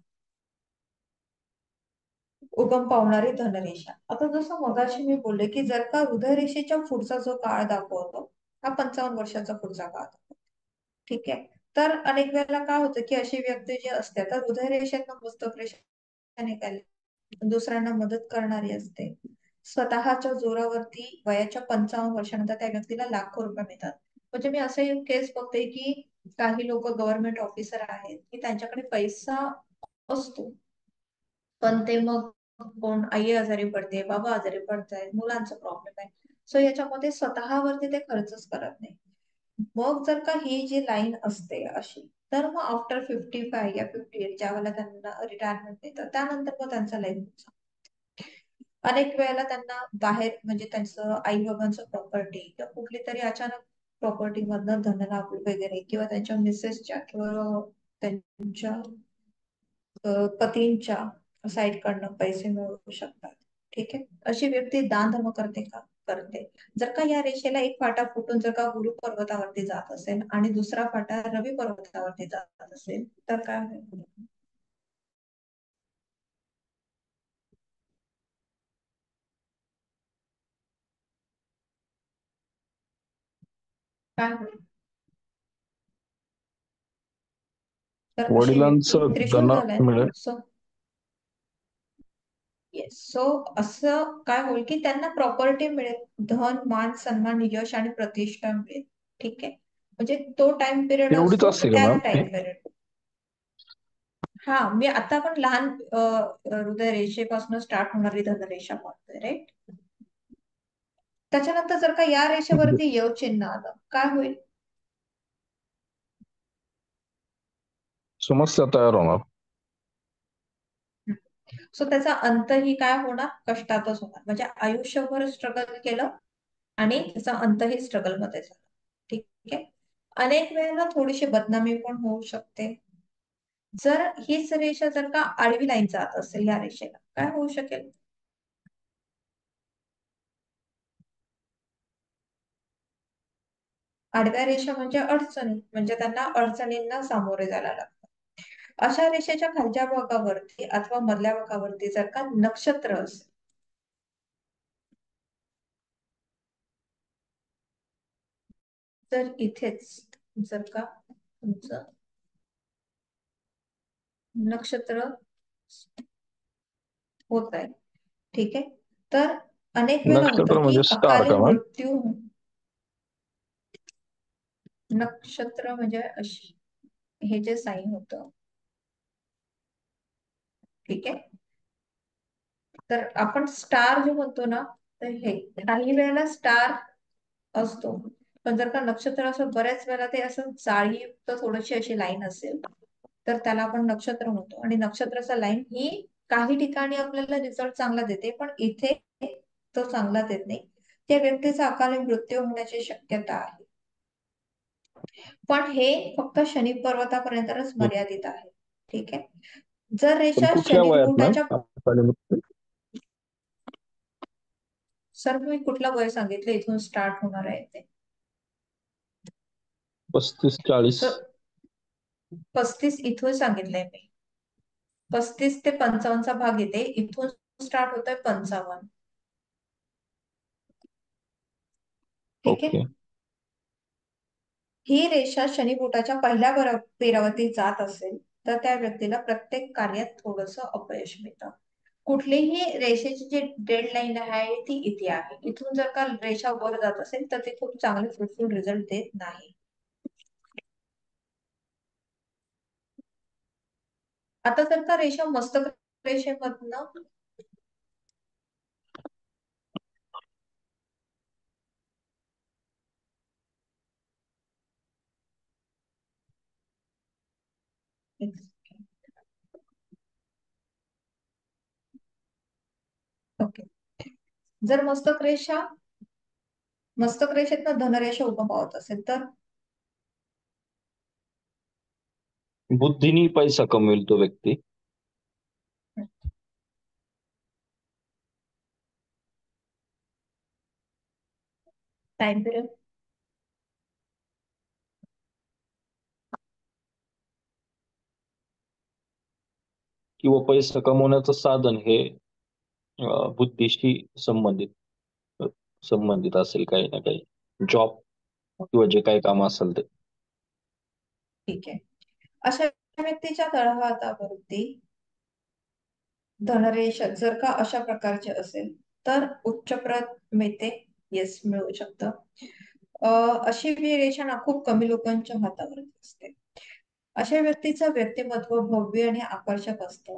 उगम पावणारी धनरेषा. आता जसं मगाशी मी बोलले की जर का हृदय रेषेच्या पुढचा जो काळ दाखवतो हा 55 वर्षाचा पुढचा काळ दाखवतो. ठीक आहे. तर अनेक वेळेला काय होतं की अशी व्यक्ती जी असते तर हृदय रेषेतनं पुस्तक रेषा निघाली, दुसऱ्यांना मदत करणारी असते, स्वतःच्या जोरावरती वयाच्या 55 वर्षानंतर त्या व्यक्तीला लाखो रुपये मिळतात. म्हणजे मी असं केस बघते की काही लोक गव्हर्नमेंट ऑफिसर आहेत की त्यांच्याकडे पैसा असतो, पण ते मग कोण आई आजारी पडते, बाबा आजारी पडतायत, मुलांचा प्रॉब्लेम आहे, सो याच्यामध्ये स्वतःवरती ते खर्चच करत नाही. मग जर का ही जी लाईन असते अशी तर मग आफ्टर 55 या 58 ज्या वेळेला त्यांना रिटायरमेंट देतात त्यानंतर मग त्यांचा लाईफ अनेक वेळेला त्यांना बाहेर म्हणजे त्यांचं आई बाबांचं प्रॉपर्टी किंवा कुठली तरी अचानक प्रॉपर्टी मधनं धनलाभ वगैरे किंवा त्यांच्या मिसेसच्या किंवा त्यांच्या पतींच्या साईड कडनं पैसे मिळवू शकतात. ठीक आहे. अशी व्यक्ती दान धर्म करते का? करते. जर का या रेषेला एक फाटा फुटून जर का गुरु पर्वतावरती जात असेल आणि दुसरा फाटा रवी पर्वतावरती जात असेल तर काय होईल? काय होईल? तर अशी व्यक्ती वडिलांचं त्रिशूल धन झालाय ना, मिळेल. सो येस, सो असं काय होईल की त्यांना प्रॉपर्टी मिळेल, धन मान सन्मान यश आणि प्रतिष्ठा मिळेल. ठीक आहे. म्हणजे तो टाइम पिरियड एवढीच असतो असते का त्या मॅम हे? Time period. हा, मी आता पण लहान हृदय रेषेपासून स्टार्ट होणारी धनरेषा पाहतोय राईट. त्याच्यानंतर जर का या रेषेवरती य चिन्ह आलं काय होईल? समस्या तयार होणार. सो त्याचा अंतही काय होणार? कष्टातच होणार. म्हणजे आयुष्यभर स्ट्रगल केलं आणि त्याचा अंतही स्ट्रगल मध्ये झाला. ठीक आहे. अनेक वेळेला थोडीशी बदनामी पण होऊ शकते. जर हीच रेषा जर का आडवी लाईन जात असेल या रेषेला काय होऊ शकेल? आडव्या रेषा म्हणजे अडचणी, म्हणजे त्यांना अडचणींना सामोरे जायला लागतं. अशा रेषेच्या खालच्या भागावरती अथवा मधल्या भागावरती जर का नक्षत्र असेल तर इथेच जर का तुमचं नक्षत्र होत आहे, ठीक आहे, तर अनेक वेळा नक्षत्र होतं की म्हणजे स्टार अकाली का मॅम? मृत्यू. नक्षत्र म्हणजे हे जे साईन होतं. ठीक आहे. तर आपण स्टार जो म्हणतो ना, तर हे काही वेळेला स्टार असतो, पण जर का नक्षत्र असं बऱ्याच वेळा ते असं जाळीयुक्त थोडीशी अशी लाईन असेल तर त्याला आपण नक्षत्र म्हणतो. आणि नक्षत्राचा लाईन ही काही ठिकाणी आपल्याला रिझल्ट चांगला देते, पण इथे तो चांगला देत नाही. त्या व्यक्तीचा अकाली मृत्यू होण्याची शक्यता आहे. पण हे फक्त शनी पर्वतापर्यंतच मर्यादित आहे. ठीक आहे. जर पण रेषा कुठल्या शनी वयात बोटाच्या, मॅम? सर मी कुठलं वय सांगितलं इथून स्टार्ट होणार आहे ते? 35-40. सर 35 इथून सांगितलंय मी. 35 ते 55चा भाग येते, इथून स्टार्ट होतोय 55. ठीक आहे. ओके. ही रेषा शनिबोटाच्या पहिल्या पेरावरती जात असेल तर त्या व्यक्तीला प्रत्येक कार्यात थोडस अपयश मिळतं. कुठलीही रेषेची जी डेडलाईन आहे ती इथे आहे. इथून जर का रेषा वर जात असेल तर ते खूप चांगले फ्रुटफुल रिझल्ट देत नाही. आता जर का रेषा मस्तक रेषेमधनं ओके, जर मस्तक रेषेतनं धनरेषा उभं पावत असेल तर बुद्धीनी पैसा कमवेल तो व्यक्ती. टाइम पिरियड किंवा पैसा कमवण्याचं साधन हे बुद्धीशी संबंधित असेल, काही ना काही जॉब किंवा जे काही काम असेल ते. ठीक आहे. अशा व्यक्तीच्या तळहातावरती धनरेषा जर का अशा प्रकारचे असेल तर उच्चप्रत मिळते. येस, मिळू शकतं. अशी रेषा ना खूप कमी लोकांच्या हातावरती असते. अशा व्यक्तीचं व्यक्तिमत्व भव्य आणि आकर्षक असतं.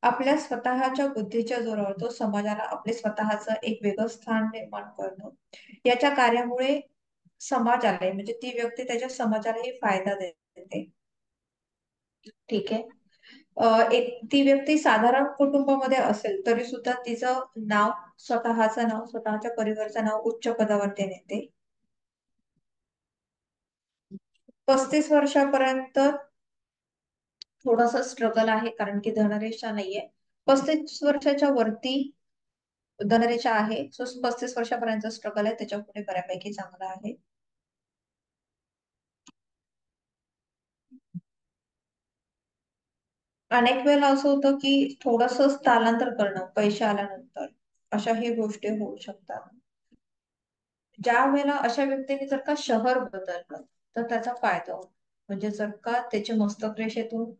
आपल्या स्वतःच्या बुद्धीच्या जोरावर तो समाजाला आपले स्वतःचं एक वेगळं स्थान निर्माण करणं, याच्या कार्यामुळे समाजाला म्हणजे ती व्यक्ती त्याच्या समाजालाही फायदा देते. ठीक आहे. ती व्यक्ती साधारण कुटुंबामध्ये असेल तरी सुद्धा तिचं नाव, स्वतःचं नाव, स्वतःच्या परिवाराचं नाव उच्च पदावरती नेते. 35 वर्षापर्यंत थोडस स्ट्रगल आहे कारण की धनरेषा नाहीये. 35 वर्षाच्या वरती धनरेषा आहे. सो 35 वर्षापर्यंत स्ट्रगल आहे, त्याच्या पुढे बऱ्यापैकी चांगला आहे. अनेक वेळेला असं होतं की थोडस स्थलांतर करणं पैसे आल्यानंतर, अशाही गोष्टी होऊ शकतात. ज्या वेळेला अशा व्यक्तीने जर का शहर बदललं तर त्याचा फायदा होतो. म्हणजे जर का त्याच्या मस्तक रेषेतून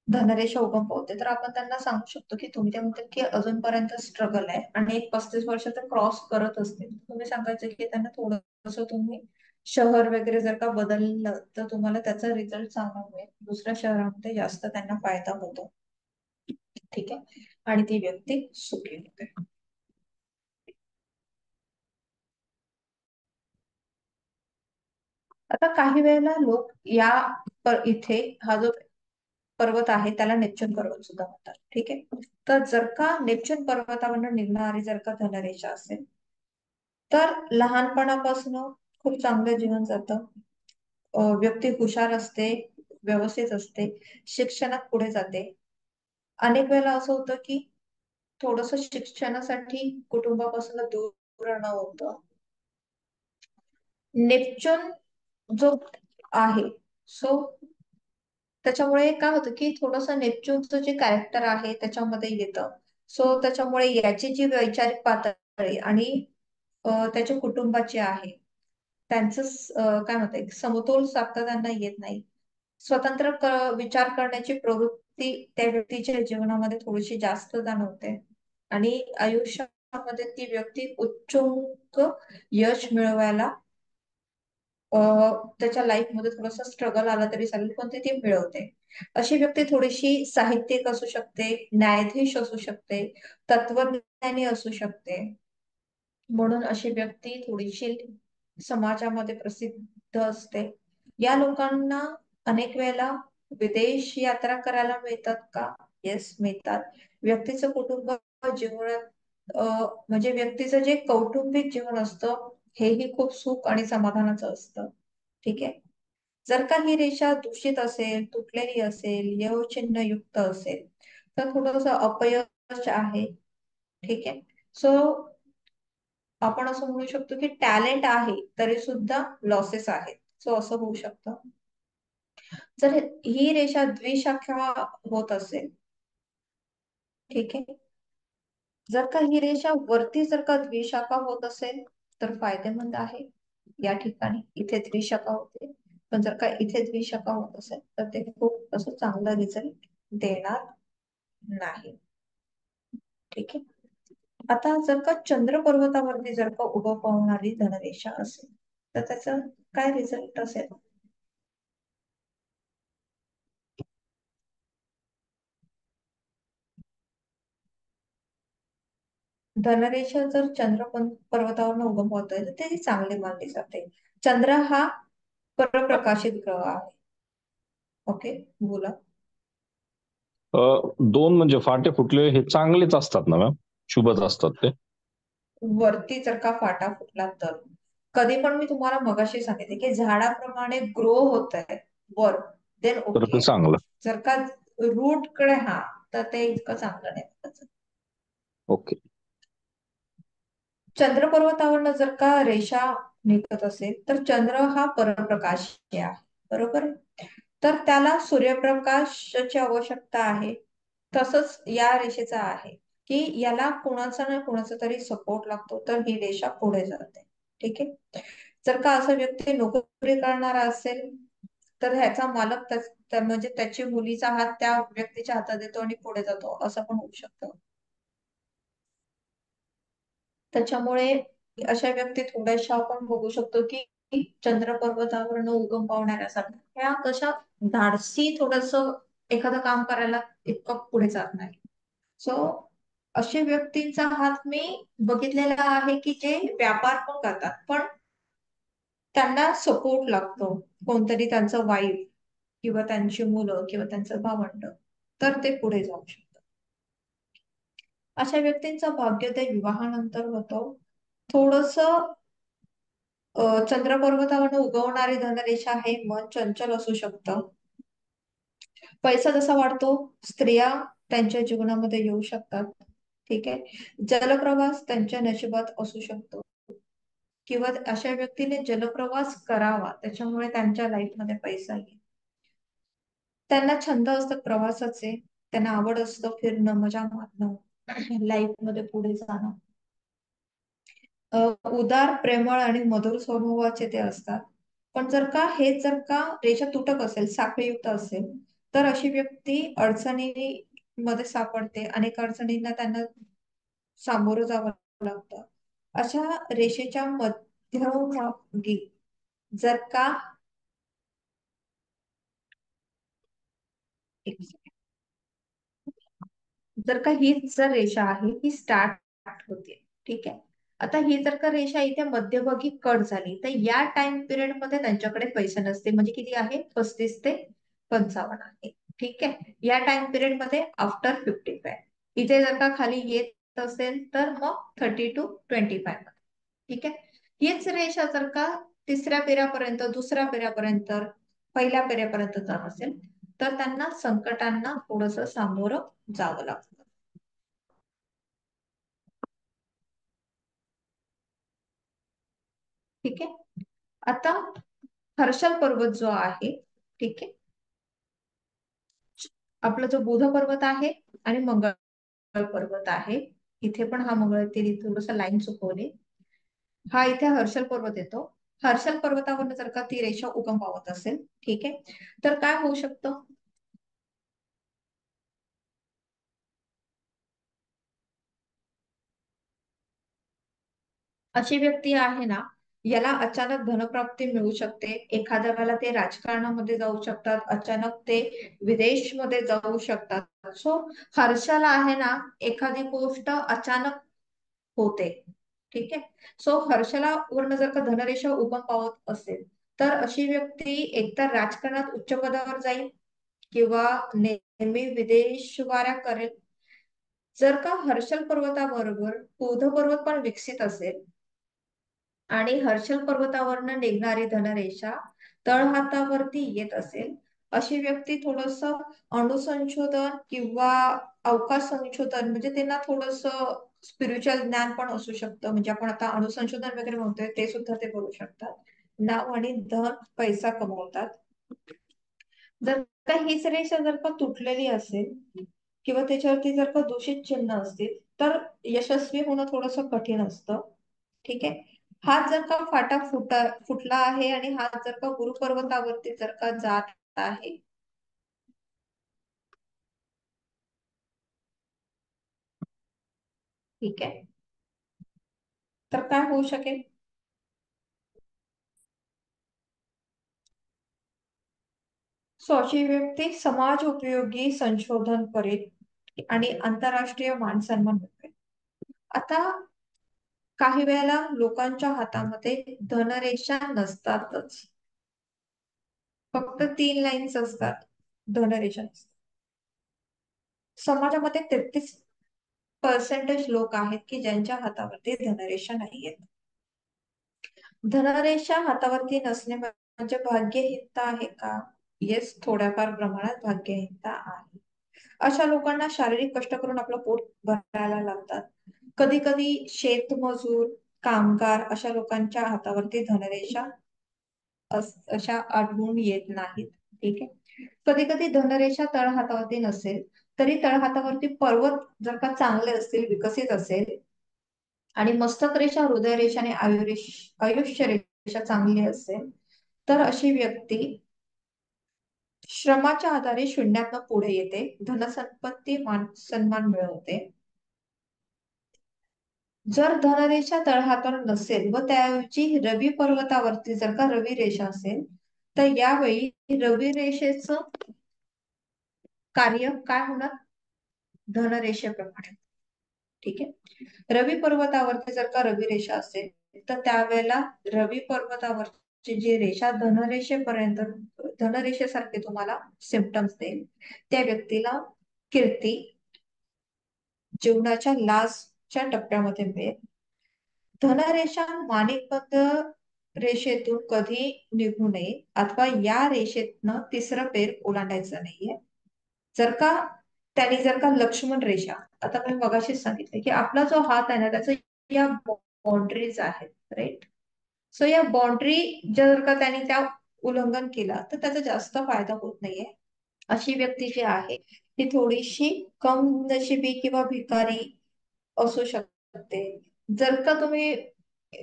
धनरेषा उगम पावते तर आपण त्यांना सांगू शकतो की तुम्ही त्या म्हणतात की अजूनपर्यंत स्ट्रगल आहे आणि एक 35 वर्ष तर क्रॉस करत असतील, तुम्ही सांगायचं की त्यांना थोडस तुम्ही शहर वगैरे जर का बदललं तर तुम्हाला त्याचा रिझल्ट चांगला मिळेल, दुसऱ्या शहरामध्ये जास्त त्यांना फायदा होतो. ठीक आहे. आणि ती व्यक्ती सुखी होते. आता काही वेळेला लोक इथे हा जो पर्वत आहे त्याला नेपच्यून पर्वत सुद्धा म्हणतात. ठीक आहे. तर जर का नेपच्यून पर्वतावरून निघणारी जर का धनरेषा असेल तर लहानपणापासून खूप चांगलं जीवन जातं. व्यक्ती हुशार असते, व्यवस्थित असते, शिक्षणात पुढे जाते. अनेक वेळेला असं होतं की थोडस शिक्षणासाठी कुटुंबापासून दूर राहणं होतं. नेपच्यून जो आहे सो त्याच्यामुळे काय होतं की थोडस नेपच्यूनचं जे कॅरेक्टर आहे त्याच्यामध्ये येतं. सो त्याच्यामुळे याची जी वैचारिक पातळी आणि त्याच्या कुटुंबाची आहे त्यांचं काय म्हणतात समतोल साधता त्यांना येत नाही. स्वतंत्र विचार करण्याची प्रवृत्ती त्या व्यक्तीच्या जीवनामध्ये थोडीशी जास्त जाणवते आणि आयुष्यामध्ये ती व्यक्ती उच्चोन्मुख यश मिळवायला त्याच्या लाईफ मध्ये थोडासा स्ट्रगल आला तरी चालेल पण ती मिळवते. अशी व्यक्ती थोडीशी साहित्यिक असू शकते, न्यायाधीश असू शकते, तत्वज्ञानी असू शकते. म्हणून अशी व्यक्ती थोडीशी समाजामध्ये प्रसिद्ध असते. या लोकांना अनेक वेळेला विदेश यात्रा करायला मिळतात का? येस, मिळतात. व्यक्तीचं कुटुंब जीवनात म्हणजे व्यक्तीचं जे कौटुंबिक जीवन असतं हेही खूप सुख आणि समाधानाचं असतं. ठीक आहे. जर का ही रेषा दूषित असेल, तुटलेली असेल, यवचिन्ह युक्त असेल तर थोडस अपयश आहे. ठीक आहे. सो आपण असं म्हणू शकतो की टॅलेंट आहे तरी सुद्धा लॉसेस आहेत. सो असं होऊ शकतं. जर ही रेषा द्विशाखा होत असेल, ठीक आहे, जर का ही रेषा वरती जर का द्विशाखा होत असेल तर फायदेमंद आहे. या ठिकाणी इथे द्विशाखा होते, पण जर का इथे द्विशाखा होत असेल तर ते खूप असं चांगलं रिझल्ट देणार नाही. ठीक आहे. आता जर का चंद्र पर्वतावरती जर का उभं पावणारी धनरेषा असेल तर त्याचा काय रिझल्ट असेल? धनरेषा जर चंद्र पर्वतावर उभं पावतोय तर ते चांगले मानले जाते. चंद्र हा परप्रकाशित ग्रह आहे. ओके, बोला. दोन म्हणजे फाटे फुटले हे चांगलेच असतात ना मॅम, शुभच असतात ते. वरती जर का फाटा फुटला तर कधी पण मी तुम्हाला मगाशी सांगितले की झाडाप्रमाणे ग्रो होत आहे वर, देन तर ते ओके. चांगलं. जर का रूट कडे हा तर ते इतकं चांगलं नाही त्याचं. ओके. चंद्र पर्वतावरनं जर का रेषा निघत असेल तर चंद्र हा परप्रकाश आहे. बरोबर आहे. तर त्याला सूर्यप्रकाशाची आवश्यकता आहे. तसंच या रेषेचा आहे की याला कोणाचा ना कोणाचा तरी सपोर्ट लागतो तर ही रेषा पुढे जाते. ठीक आहे. जर का असा व्यक्ती नोकरी करणारा असेल तर ह्याचा मालक म्हणजे त्याची मुलीचा हात त्या व्यक्तीच्या हातात देतो आणि पुढे जातो, असं पण होऊ शकतं. त्याच्यामुळे अशा व्यक्ती थोड्याशा आपण बघू शकतो की चंद्र पर्वतावरून उगम पावणाऱ्यासारख्या ह्या कशा धाडसी थोडस एखादं काम करायला इतकं पुढे जात नाही. सो अशा व्यक्तींचा हात मी बघितलेला आहे की जे व्यापार पण करतात पण त्यांना सपोर्ट लागतो, कोणतरी त्यांचं वाईफ किंवा त्यांची मुलं किंवा त्यांचं भावंड, तर ते पुढे जाऊ शकतात. अशा व्यक्तींचा भाग्योदय विवाहानंतर होतो. थोडस चंद्र पर्वतावर उगवणारी धनरेषा हे मन चंचल असू शकतं. पैसा जसा वाढतो स्त्रिया त्यांच्या जीवनामध्ये येऊ शकतात. ठीक आहे. जलप्रवास त्यांच्या नशिबात असू शकतो किंवा अशा व्यक्तीने जलप्रवास करावा त्याच्यामुळे त्यांच्या लाईफमध्ये पैसा येईल. त्यांना छंद असतात प्रवासाचे, त्यांना आवड असतं फिरणं, मजा मारणं, लाईफ मध्ये पुढे जाणं. उदार, प्रेमळ आणि मधुर स्वभावाचे ते असतात. पण जर का रेषा तुटक असेल, साखळीयुक्त असेल तर अशी व्यक्ती अडचणी मध्ये सापडते. अनेक अडचणींना त्यांना सामोरं जावं लागतं. अशा रेषेच्या मध्यभागी जर का जर का हीच जर रेषा आहे ही स्टार्ट होते. ठीक आहे. आता ही जर का रेषा इथे मध्यभागी कट झाली तर या टाइम पिरियड मध्ये त्यांच्याकडे पैसे नसते. म्हणजे किती आहे? 35 ते 55 आहे. ठीक आहे. या टाइम पिरियड मध्ये आफ्टर 55. इथे जर का खाली येत असेल तर मग 30 to 25. ठीक आहे. हीच रेषा जर का तिसऱ्या फेऱ्यापर्यंत, दुसऱ्या फेऱ्यापर्यंत, पहिल्या फेऱ्यापर्यंत जात असेल तर त्यांना संकटांना थोडस सामोरं जावं लागतं. ठीक आहे. आता हर्षल पर्वत जो आहे, ठीक आहे, आपला जो बुध पर्वत आहे आणि मंगळ पर्वत आहे, इथे पण हा मंगळ ते थोडस लाईन चुकवली. हा इथे हर्षल पर्वत येतो. हर्षल पर्वतावरून जर का ती रेषा उगम पावत असेल, ठीक आहे, तर काय होऊ शकतं? अशी व्यक्ती आहे ना, याला अचानक धनप्राप्ती मिळू शकते. एखाद्या वेळेला ते राजकारणामध्ये जाऊ शकतात, अचानक ते विदेशमध्ये जाऊ शकतात. सो हर्षाला आहे ना, एखादी गोष्ट अचानक होते. ठीक आहे. सो हर्षला वर्ण जर का धनरेषा उगम पावत असेल तर अशी व्यक्ती एकतर राजकारणात उच्च पदावर जाईल किंवा नेहमी विदेशवाऱ्या करेल. जर का हर्षल पर्वताबरोबर बौद्ध पर्वत पण विकसित असेल आणि हर्षल पर्वतावरनं निघणारी धनरेषा तळहातावरती येत असेल, अशी व्यक्ती थोडस अणुसंशोधन किंवा अवकाश संशोधन, म्हणजे त्यांना थोडस स्पिरिच्युअल ज्ञान पण असू शकतं. म्हणजे आपण आता अणुसंशोधन वगैरे म्हणतोय, ते सुद्धा ते करू शकतात. नाव आणि धन पैसा कमवतात. जर का हीच रेषा जर का तुटलेली असेल किंवा त्याच्यावरती जर का दूषित चिन्ह असतील, तर यशस्वी होणं थोडस कठीण असतं. ठीक आहे. हात जर का फुटला आहे आणि हात जर का गुरुपर्वतावरती जर का जात आहे, ठीक आहे, तर काय होऊ शकेल? सो अशी व्यक्ती समाज उपयोगी संशोधन करेल आणि आंतरराष्ट्रीय मान सन्मान मिळवेल. आता काही वेळेला लोकांच्या हातामध्ये धनरेषा नसतातच, फक्त 3 लाईन्स असतात, धनरेषा नसतात. समाजामध्ये 33% लोक आहेत की ज्यांच्या हातावरती धनरेषा नाहीयेत. धनरेषा हातावरती नसणे म्हणजे भाग्यहीनता आहे का? येस, थोड्याफार प्रमाणात भाग्यहीनता आहे. अशा लोकांना शारीरिक कष्ट करून आपलं पोट भरायला लागतात. कधी कधी शेतमजूर, कामगार अशा लोकांच्या हातावरती धनरेषा अशा आढळून येत नाहीत. ठीक आहे. कधी कधी धनरेषा तळहातावरती नसेल तरी तळहातावरती पर्वत जर का चांगले असतील, विकसित असेल आणि मस्तक रेषा, हृदय रेषा आणि आयुष्य रेषा चांगली असेल, तर अशी व्यक्ती श्रमाच्या आधारे शून्यातनं पुढे येते, धनसंपत्ती, मान सन्मान मिळवते. जर धनरेषा तळहातावर नसेल व त्याऐवजी रवी पर्वतावरती जर का रवी रेषा असेल, तर यावेळी रवी रेषेचं कार्य काय होणार? धनरेषेप्रमाणे. ठीक आहे. रवी पर्वतावरती जर का रवी रेषा असेल, तर त्यावेळेला रवी पर्वतावरची जी रेषा धनरेषेपर्यंत, धनरेषेसारखे तुम्हाला सिम्पटम्स देईल. त्या व्यक्तीला कीर्ती, जीवनाच्या लास्टच्या टप्प्यामध्ये मिळेल. धनरेषा माणिकबद्ध रेषेतून कधी निघू नये अथवा या रेषेतनं तिसरं पेर ओलांडायचं नाहीये. जर का त्यांनी जर का लक्ष्मण रेषा, आता मी मगाशीच सांगितलं की आपला जो हात आहे ना, त्याचा या बाउंड्रीज आहेत, राईट. सो या बाउंड्री जर का त्यांनी त्या उल्लंघन केला तर त्याचा जास्त फायदा होत नाहीये. अशी व्यक्ती जी आहे ती थोडीशी कम नशिबी किंवा भिकारी असू शकते. जर का तुम्ही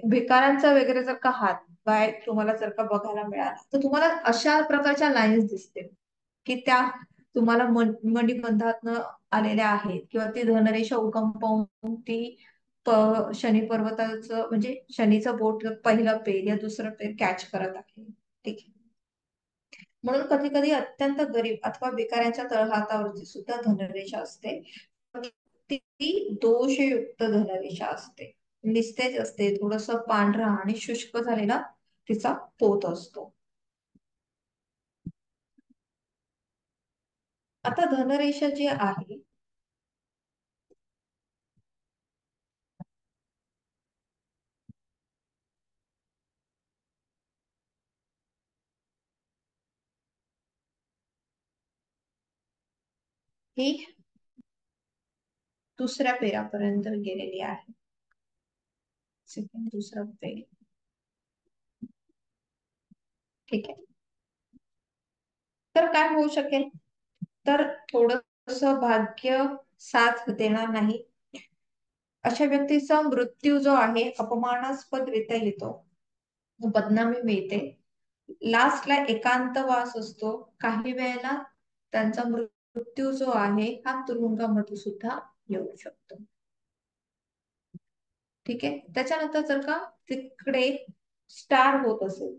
भिकाऱ्यांचा वगैरे जर का हात बाय तुम्हाला जर का बघायला मिळाला, तर तुम्हाला अशा प्रकारच्या लाईन्स दिसतील की त्या तुम्हाला मणिबंधातनं आलेल्या आहेत किंवा ती धनरेषा उगम पाहून ती शनी पर्वताचं, म्हणजे शनीचं बोट पहिलं पेर या दुसरं पेर कॅच करत आहे. ठीक आहे. म्हणून कधी कधी अत्यंत गरीब अथवा भिकाऱ्यांच्या तळहातावरती सुद्धा धनरेषा असते. ती दोषयुक्त धनरेषा असते, निस्तेज असते, थोडस पांढरा आणि शुष्क झालेला तिचा पोत असतो. आता धनरेषा जी आहे ही दुसऱ्या पेरापर्यंत गेलेली आहे. सेकंड, दुसरा पेर. ठीक आहे. तर काय होऊ शकेल? तर थोडस भाग्य साथ देणार नाही. अशा व्यक्तीचा मृत्यू जो आहे अपमानास्पदरित्या येतो, बदनामी मिळते. लास्टला एकांतवास असतो. काही वेळेला त्यांचा मृत्यू जो आहे हा तुरुंगामध्ये सुद्धा येऊ शकतो. ठीक आहे. त्याच्यानंतर जर का तिकडे स्टार होत असेल,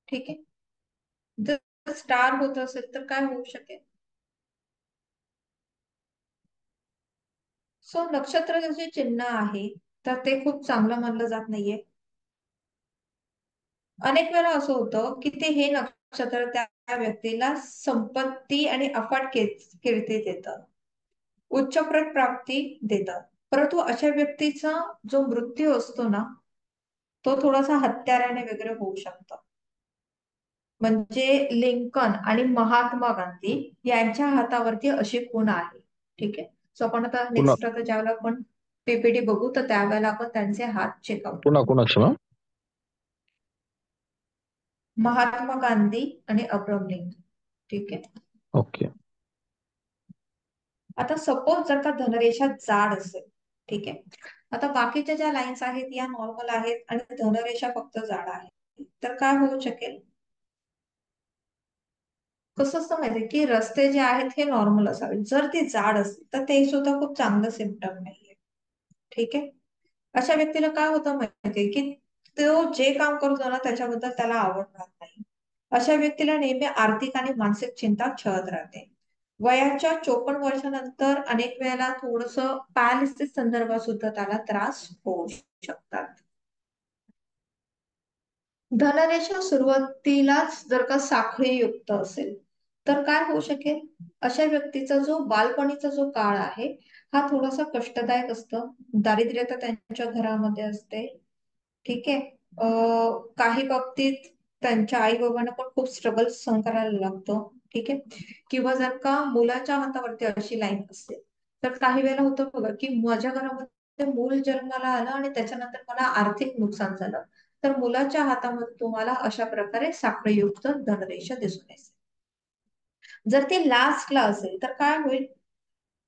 ठीक आहे, जर स्टार होत असेल तर काय होऊ शकेल? सो नक्षत्र जे चिन्ह आहे तर ते खूप चांगलं मानलं जात नाहीये. अनेक वेळा असं होतं की ते हे नक्षत्र त्या व्यक्तीला संपत्ती आणि अफाट कीर्ती देतं, उच्चप्रत प्राप्ती देतात. परंतु अशा व्यक्तीचा जो मृत्यू असतो ना, तो थोडासा हत्याराने वगैरे होऊ शकतो. म्हणजे लिंकन आणि महात्मा गांधी यांच्या हातावरती अशी खूण आहे. ठीक आहे. सो आपण आता कुणा नेक्स्ट आता ज्यावेळेला आपण पीपीटी बघू तर त्यावेळेला आपण त्यांचे हात चेकआउट करू. कुणाचं मॅम? महात्मा गांधी आणि अब्राहम लिंकन. ठीक आहे. ओके. आता सपोज जर का धनरेषा जाड असेल, ठीक आहे, आता बाकीच्या ज्या लाईन्स आहेत या नॉर्मल आहेत आणि धनरेषा फक्त जाड आहे, तर काय होऊ शकेल? कसं असतं माहितीये की रस्ते जे आहेत हे नॉर्मल असावे. जर ते जाड असेल तर ते सुद्धा खूप चांगलं सिम्पटम नाहीये. ठीक आहे. अशा व्यक्तीला काय होतं माहितीये की तो जे काम करतो ना त्याच्याबद्दल त्याला आवड राहत नाही. अशा व्यक्तीला नेहमी आर्थिक आणि मानसिक चिंता छळत राहते. वयाच्या 54 वर्षानंतर अनेक वेळेला थोडस पॅरालिसिस संदर्भात सुद्धा त्याला त्रास होऊ शकतात. धनरेषा सुरुवातीलाच जर का साखळीयुक्त असेल तर काय होऊ शकेल? अशा व्यक्तीचा जो बालपणीचा जो काळ आहे हा थोडासा कष्टदायक असतो. दारिद्र्यता त्यांच्या घरामध्ये असते. ठीक आहे. काही बाबतीत त्यांच्या आई बाबांना पण खूप स्ट्रगल सहन करायला लागतं. ठीक आहे. किंवा जर का मुलाच्या हातावरती अशी लाईन असेल तर काही वेळेला होतं बघा की माझ्या घरामध्ये मूल जन्माला आलं आणि त्याच्यानंतर मला आर्थिक नुकसान झालं, तर मुलाच्या हातामध्ये तुम्हाला अशा प्रकारे साखळीयुक्त धनरेषा दिसून येते. जर ते लास्टला असेल तर काय होईल?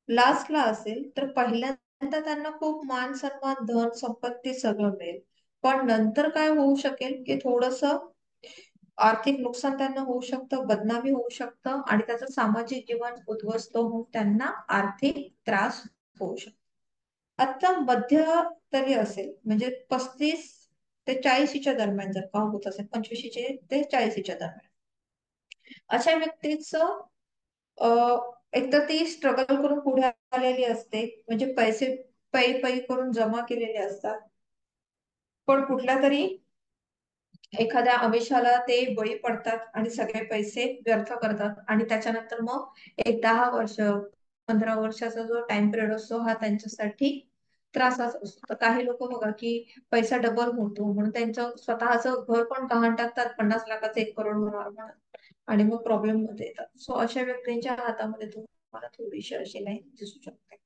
लास्टला असेल तर पहिल्यांदा त्यांना खूप मान सन्मान धन संपत्ती सगळं मिळेल, पण नंतर काय होऊ शकेल की थोडस आर्थिक नुकसान त्यांना होऊ शकतं, बदनामी होऊ शकतं आणि त्याचं सामाजिक जीवन उद्ध्वस्त होऊन त्यांना आर्थिक त्रास होऊ शकतो. आता मध्यतरी असेल म्हणजे 35 ते 40च्या दरम्यान जर का होत असेल, 25 ते 40च्या दरम्यान, अशा व्यक्तीचं एकतर ती स्ट्रगल करून पुढे आलेली असते, म्हणजे पैसे पै पै करून जमा केलेले असतात, पण कुठल्या तरी एखाद्या आमिषाला ते बळी पडतात आणि सगळे पैसे व्यर्थ करतात आणि त्याच्यानंतर मग एक 10 वर्ष 15 वर्षाचा जो टाइम पिरियड असतो हा त्यांच्यासाठी त्रासाचा असतो. तर काही लोक बघा की पैसा डबल होतो म्हणून त्यांचं स्वतःचं घर पण गहाण टाकतात, 50 लाखाचं 1 करोड होणार म्हणून, आणि मग प्रॉब्लेम मध्ये येतात. सो अशा व्यक्तींच्या हातामध्ये तुम्हाला थोडीशी अशी लाईन दिसू शकते.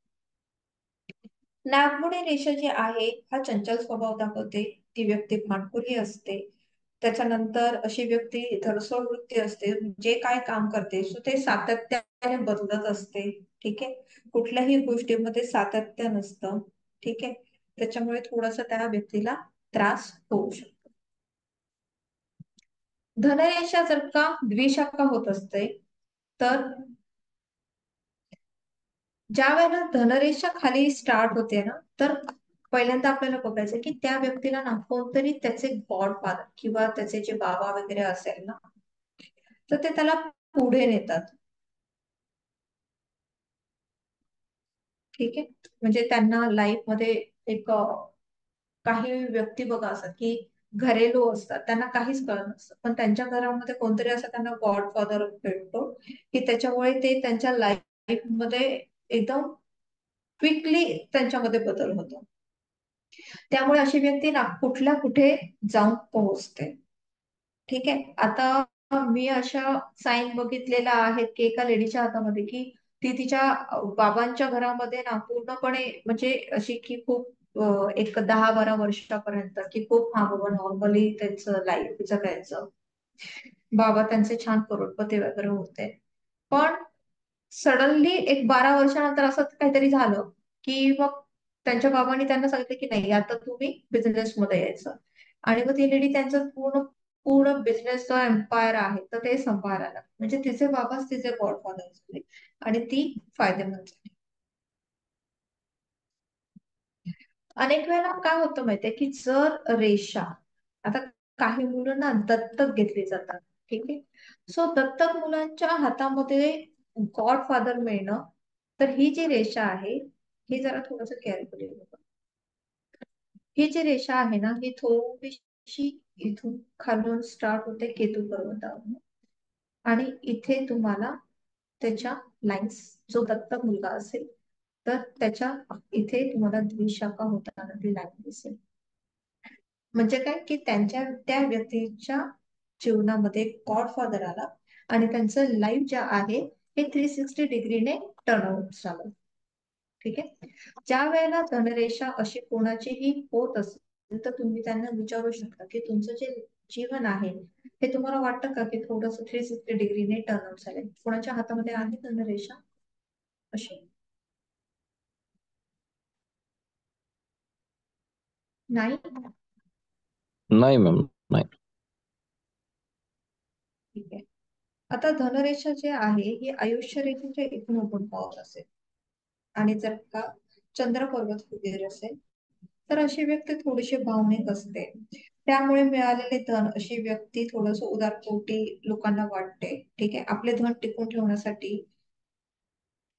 नागमोडी रेषा जी आहे हा चंचल स्वभाव दाखवते. ती व्यक्ती भांडखोरी असते. त्याच्यानंतर अशी व्यक्ती धरसोड वृत्ती असते. जे काय काम करते सो ते सातत्याने बदलत असते. ठीक आहे. कुठल्याही गोष्टीमध्ये सातत्य नसतं. ठीक आहे. त्याच्यामुळे थोडासा त्या व्यक्तीला त्रास होऊ शकतो. धनरेषा जर का द्विशाखा होत असते तर ज्या वेळेला धनरेषा खाली स्टार्ट होते ना, तर पहिल्यांदा आपल्याला बघायचं की त्या व्यक्तीला ना कोणतरी त्याचे गॉडफादर किंवा त्याचे जे बाबा वगैरे असेल ना, तर ते त्याला पुढे नेतात. ठीक आहे. म्हणजे त्यांना लाईफ मध्ये एक काही व्यक्ती बघा असतात की घरेलू असतात, त्यांना काहीच कळत नसतं, पण त्यांच्या घरामध्ये कोणतरी असं त्यांना गॉडफादर भेटतो की त्याच्यामुळे ते त्यांच्या लाईफ मध्ये एकदम क्विकली त्यांच्यामध्ये बदल होतो. त्यामुळे अशी व्यक्ती ना कुठल्या कुठे जाऊन पोहोचते. ठीक आहे. आता मी अशा साईन बघितलेल्या आहेत की एका लेडीच्या हातामध्ये की ती तिच्या बाबांच्या घरामध्ये ना पूर्णपणे म्हणजे अशी की खूप एक 10-12 वर्षापर्यंत की खूप हा बाबा नॉर्मली त्यांचं लाईफ जगायचं. बाबा त्यांचे छान करोडपती वगैरे होते. पण सडनली एक 12 वर्षानंतर असं काहीतरी झालं की मग त्यांच्या बाबांनी त्यांना सांगितलं की नाही आता तुम्ही बिझनेस मध्ये यायचं, आणि मग ती लेडी त्यांचं पूर्ण पूर्ण बिझनेस जो एम्पायर आहे तर ते सांभाळायला लागले. म्हणजे तिचे बाबाच तिचे गॉडफादर झाले आणि ती फायदेमंद झाली. अनेक वेळेला काय होतं माहितीये की जर रेषा, आता काही मुलांना दत्तक घेतली जातात. ठीक आहे. सो दत्तक मुलांच्या हातामध्ये गॉडफादर मिळणं, तर ही जी रेषा आहे ही जरा थोडस केअरफुली बघा. ही जी रेषा आहे ना ही थोडी रेषी इथून खालून स्टार्ट होते केतू पर्वतावरून, आणि इथे तुम्हाला त्याच्या लाईन्स, जो दत्तक मुलगा असेल तर त्याच्या इथे तुम्हाला द्विशाखा होताना ती लाईन दिसेल. म्हणजे काय की त्या व्यक्तीच्या जीवनामध्ये गॉडफादर आला आणि त्यांचं लाईफ जे आहे हे 360 डिग्रीने टर्नआउट झालं. ठीक आहे. ज्या वेळेला धनरेषा अशी कोणाचीही होत असेल तर तुम्ही त्यांना विचारू शकता की तुमचं जे जीवन आहे हे तुम्हाला वाटतं का की थोडस 360 डिग्रीने टर्नआउट झालंय? कोणाच्या हातामध्ये आहे धनरेषा अशी? नाही. नाही मॅम, नाही. ठीक आहे. आता धनरेषा जे आहे ही आयुष्य रेषेच्या इथून आपण पाहत असेल आणि जर का चंद्र पर्वत वगैरे असेल तर अशी व्यक्ती थोडीशी भावनिक असते. त्यामुळे मिळालेले धन अशी व्यक्ती थोडस उदारपोटी लोकांना वाटते. ठीक आहे. आपले धन टिकून ठेवण्यासाठी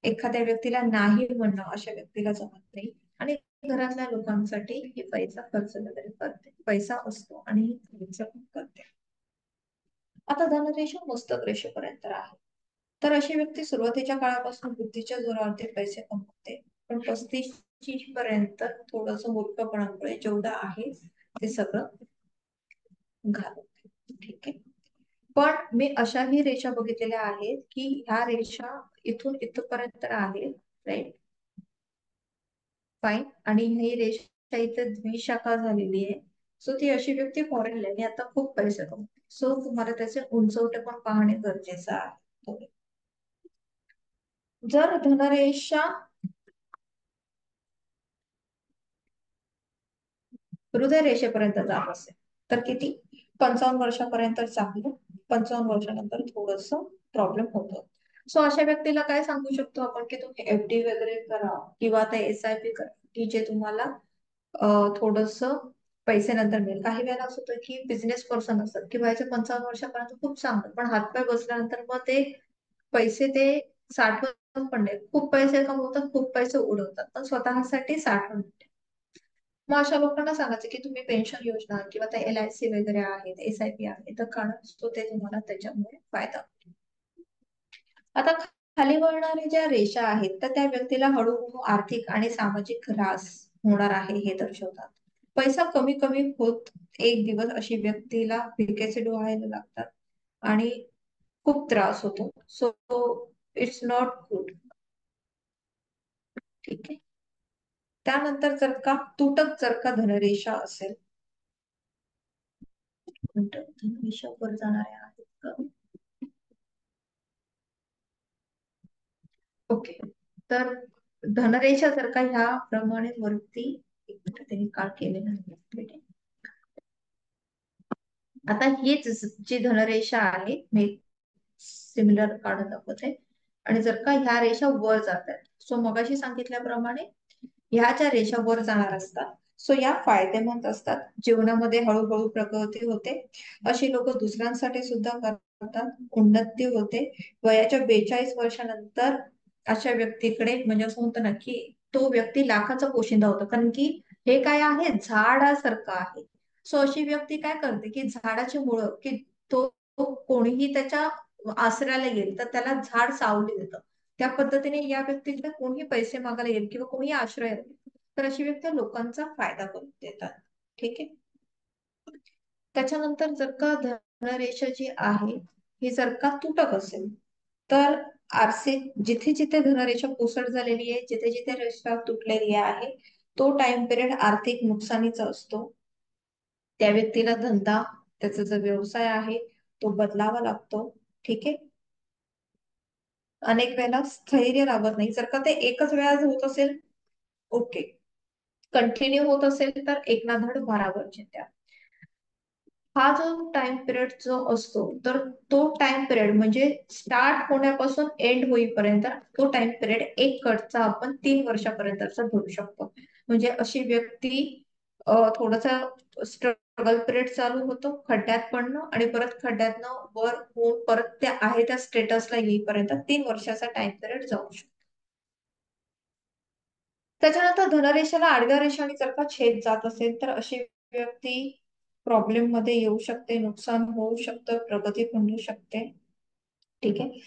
एखाद्या व्यक्तीला नाही म्हणणं अशा व्यक्तीला जमत नाही आणि घरातल्या लोकांसाठी ही पैसा खर्च वगैरे करते. पैसा असतो आणि ही खर्च पण करते. आता धनरेषा मस्तक रेषेपर्यंत आहे तर अशी व्यक्ती सुरुवातीच्या काळापासून बुद्धीच्या जोरावरती पैसे कमवते, पण 35 पर्यंत थोडस मूर्खपणामुळे जेवढं आहे ते सगळं घालवते. ठीक आहे. पण मी अशाही रेषा बघितलेल्या आहेत की ह्या रेषा इथून इथपर्यंत आहे, राईट, फाईन, आणि ही रेषा इथे द्विशाखा झालेली आहे. सो ती अशी व्यक्ती फॉरेनला आणि आता खूप पैसे कमवते. सो तुम्हाला त्याचे उंचवटे पण पाहणे गरजेचं आहे थोडे. जर धनरेषा हृदय रेषेपर्यंत जात असेल तर किती? 55 वर्षापर्यंत चांगलं, 55 वर्षानंतर थोडस प्रॉब्लेम होतो. सो अशा व्यक्तीला काय सांगू शकतो आपण की तुम्ही FD वगैरे करा किंवा आता SIP करा की जे तुम्हाला थोडस पैसे नंतर मिळेल. काही वेळेला असं होतं की बिझनेस पर्सन असतात की वयाच्या 55 वर्षापर्यंत खूप चांगलं, पण हातपाय बसल्यानंतर मग ते पैसे ते साठवत पण नाही. खूप पैसे कमवतात, खूप पैसे उडवतात, पण स्वतःसाठी साठवण. मग अशा लोकांना सांगायचं की तुम्ही पेन्शन योजना किंवा त्या LIC वगैरे आहेत, SIP आहे तर काढा, तो ते तुम्हाला त्याच्यामुळे फायदा. आता खाली वळणाऱ्या ज्या रेषा आहेत तर त्या व्यक्तीला हळूहळू आर्थिक आणि सामाजिक ऱ्हास होणार आहे हे दर्शवतात. पैसा कमी कमी होत एक दिवस अशी व्यक्तीला भिकेचे डोहायला लागतात आणि खूप त्रास होतो. So it's not good. ठीक आहे. त्यानंतर जर का धनरेषा असेल, धनरेषा वर जाणाऱ्या आहेत का? ओके. तर धनरेषा जर का ह्या प्रमाणे वरती, एक मिनिट त्यांनी काळ केलेलं आहे. आता हीच जी धनरेषा आहे मी सिमिलर काढून दाखवते, आणि जर का ह्या रेषा वर जात आहेत, सो मगाशी सांगितल्याप्रमाणे ह्या ज्या रेषा वर जाणार असतात सो या फायदेमंद असतात. जीवनामध्ये हळूहळू प्रगती होते, अशी लोक दुसऱ्यांसाठी सुद्धा करतात, उन्नती होते. वयाच्या 42 वर्षानंतर अशा व्यक्तीकडे म्हणजे असं होतं ना की तो व्यक्ती लाखाचा पोशिंदा होतो, कारण की हे काय आहे, झाडासारखं आहे. सो अशी व्यक्ती काय करते की झाडाची मुळं की तो कोणीही त्याच्या आसऱ्याला येईल तर त्याला झाड सावली देतं. त्या पद्धतीने या व्यक्तीकडे कोणीही पैसे मागायला येईल किंवा कोणीही आश्रय देईल तर अशी व्यक्ती लोकांचा फायदा करून देतात. ठीक आहे. त्याच्यानंतर जर का धनरेषा जी आहे ही जर का तुटक असेल तर आरसे, जिथे जिथे धनरेषा पुसट झालेली आहे, जिथे जिथे रेषा तुटलेली आहे, तो टाइम पिरियड आर्थिक नुकसानीचा असतो. त्या व्यक्तीला धंदा, त्याचा जो व्यवसाय आहे तो बदलावा लागतो. ठीक आहे. अनेक वेळेला स्थैर्य लाभत नाही. जर का ते एकच वेळा होत असेल ओके, कंटिन्यू होत असेल तर एक ना धड भारावर चिंध्या. हा जो टाइम पिरियड जो असतो तर तो टाइम पिरियड म्हणजे स्टार्ट होण्यापासून एंड होईपर्यंत तो टाइम पिरियड एक कटचा आपण 3 वर्षापर्यंतचा धरू शकतो. म्हणजे अशी व्यक्ती थोडासा स्ट्रगल पिरियड चालू होतो, खड्ड्यात पडणं आणि परत खड्ड्यातनं वर होऊन परत त्या आहे त्या स्टेटसला येईपर्यंत 3 वर्षाचा टाइम पिरियड जाऊ शकतो. त्याच्यानंतर धनरेषेला आडव्या रेषाने जर का छेद जात असेल तर अशी व्यक्ती प्रॉब्लेम मध्ये येऊ शकते, नुकसान होऊ शकतं, प्रगती खुंटू शकते. ठीक आहे.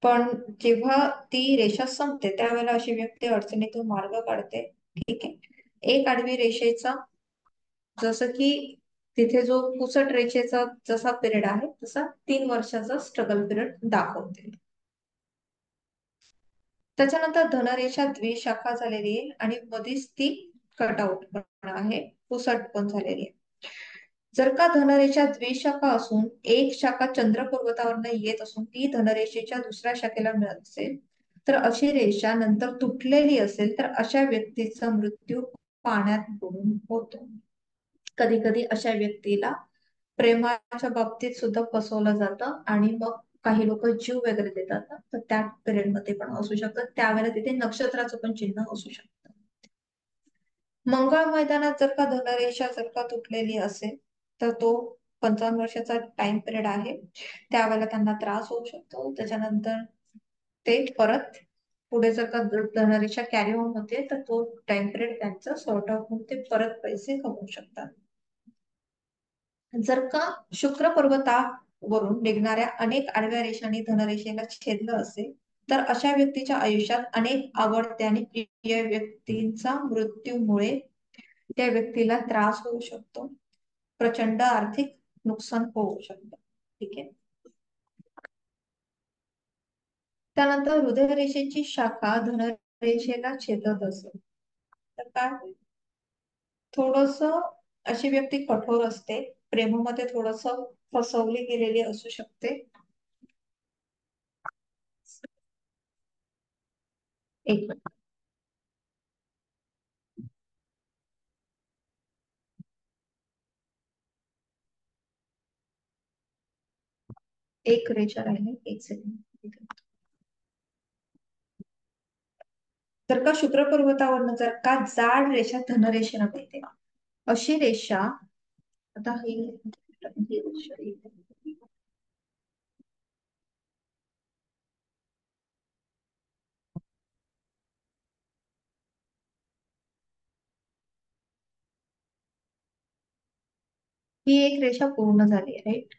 पण जेव्हा ती रेषा संपते त्यावेळेला अशी व्यक्ती अडचणीतून मार्ग काढते. ठीक आहे. एक आडवी रेषेचा जसं की तिथे जो पुसट रेषेचा जसा पिरियड आहे तसा 3 वर्षाचा स्ट्रगल पिरियड दाखवते. त्याच्यानंतर धनरेषा द्विशाखा झालेली आहे आणि मध्येच ती कटआउट पण आहे, पुसट पण झालेली आहे. जर का धनरेषा द्विशाखा असून एक शाखा चंद्र पर्वतावरनं येत असून ती धनरेषेच्या दुसऱ्या शाखेला मिळत असेल तर अशी रेषा नंतर तुटलेली असेल तर अशा व्यक्तीचा मृत्यू पाण्यात बुडून होतो. कधी कधी अशा व्यक्तीला प्रेमाच्या बाबतीत सुद्धा फसवलं जातं आणि मग काही लोक जीव वगैरे देतात ना, तर त्या पिरियड मध्ये पण असू शकतं. त्यावेळेला तिथे नक्षत्राचं पण चिन्ह असू शकतं. मंगळ मैदानात जर का धनरेषा जर का तुटलेली असेल तर तो 55 वर्षाचा टाइम पिरियड आहे. त्यावेळेला त्यांना त्रास होऊ शकतो. त्याच्यानंतर ते परत पुढे जर का धनरेषा कॅरी ऑन होते तर तो टाइम पिरियड त्यांचा सॉर्ट आउट होऊन ते परत पैसे कमवू शकतात. जर का शुक्र पर्वतावरून निघणाऱ्या अनेक आडव्या रेषांनी धनरेषेला छेदलं असेल तर अशा व्यक्तीच्या आयुष्यात अनेक आवडत्या आणि प्रिय व्यक्तींचा मृत्यूमुळे त्या व्यक्तीला त्रास होऊ शकतो, प्रचंड आर्थिक नुकसान होऊ शकतं. ठीक आहे. त्यानंतर हृदयरेषेची शाखा धनरेषेला छेदत असेल तर काय होईल? थोडस अशी व्यक्ती कठोर असते, प्रेमामध्ये थोडस फसवली गेलेली असू शकते. एक मिनिट. एक रेषा राहिली, एक सेकंड. जर का शुक्र पर्वतावरनं जर का जाड रेषा धनरेषेला मिळते अशी रेषा, आता ही रेषा ही एक रेषा पूर्ण झाली आहे, राईट?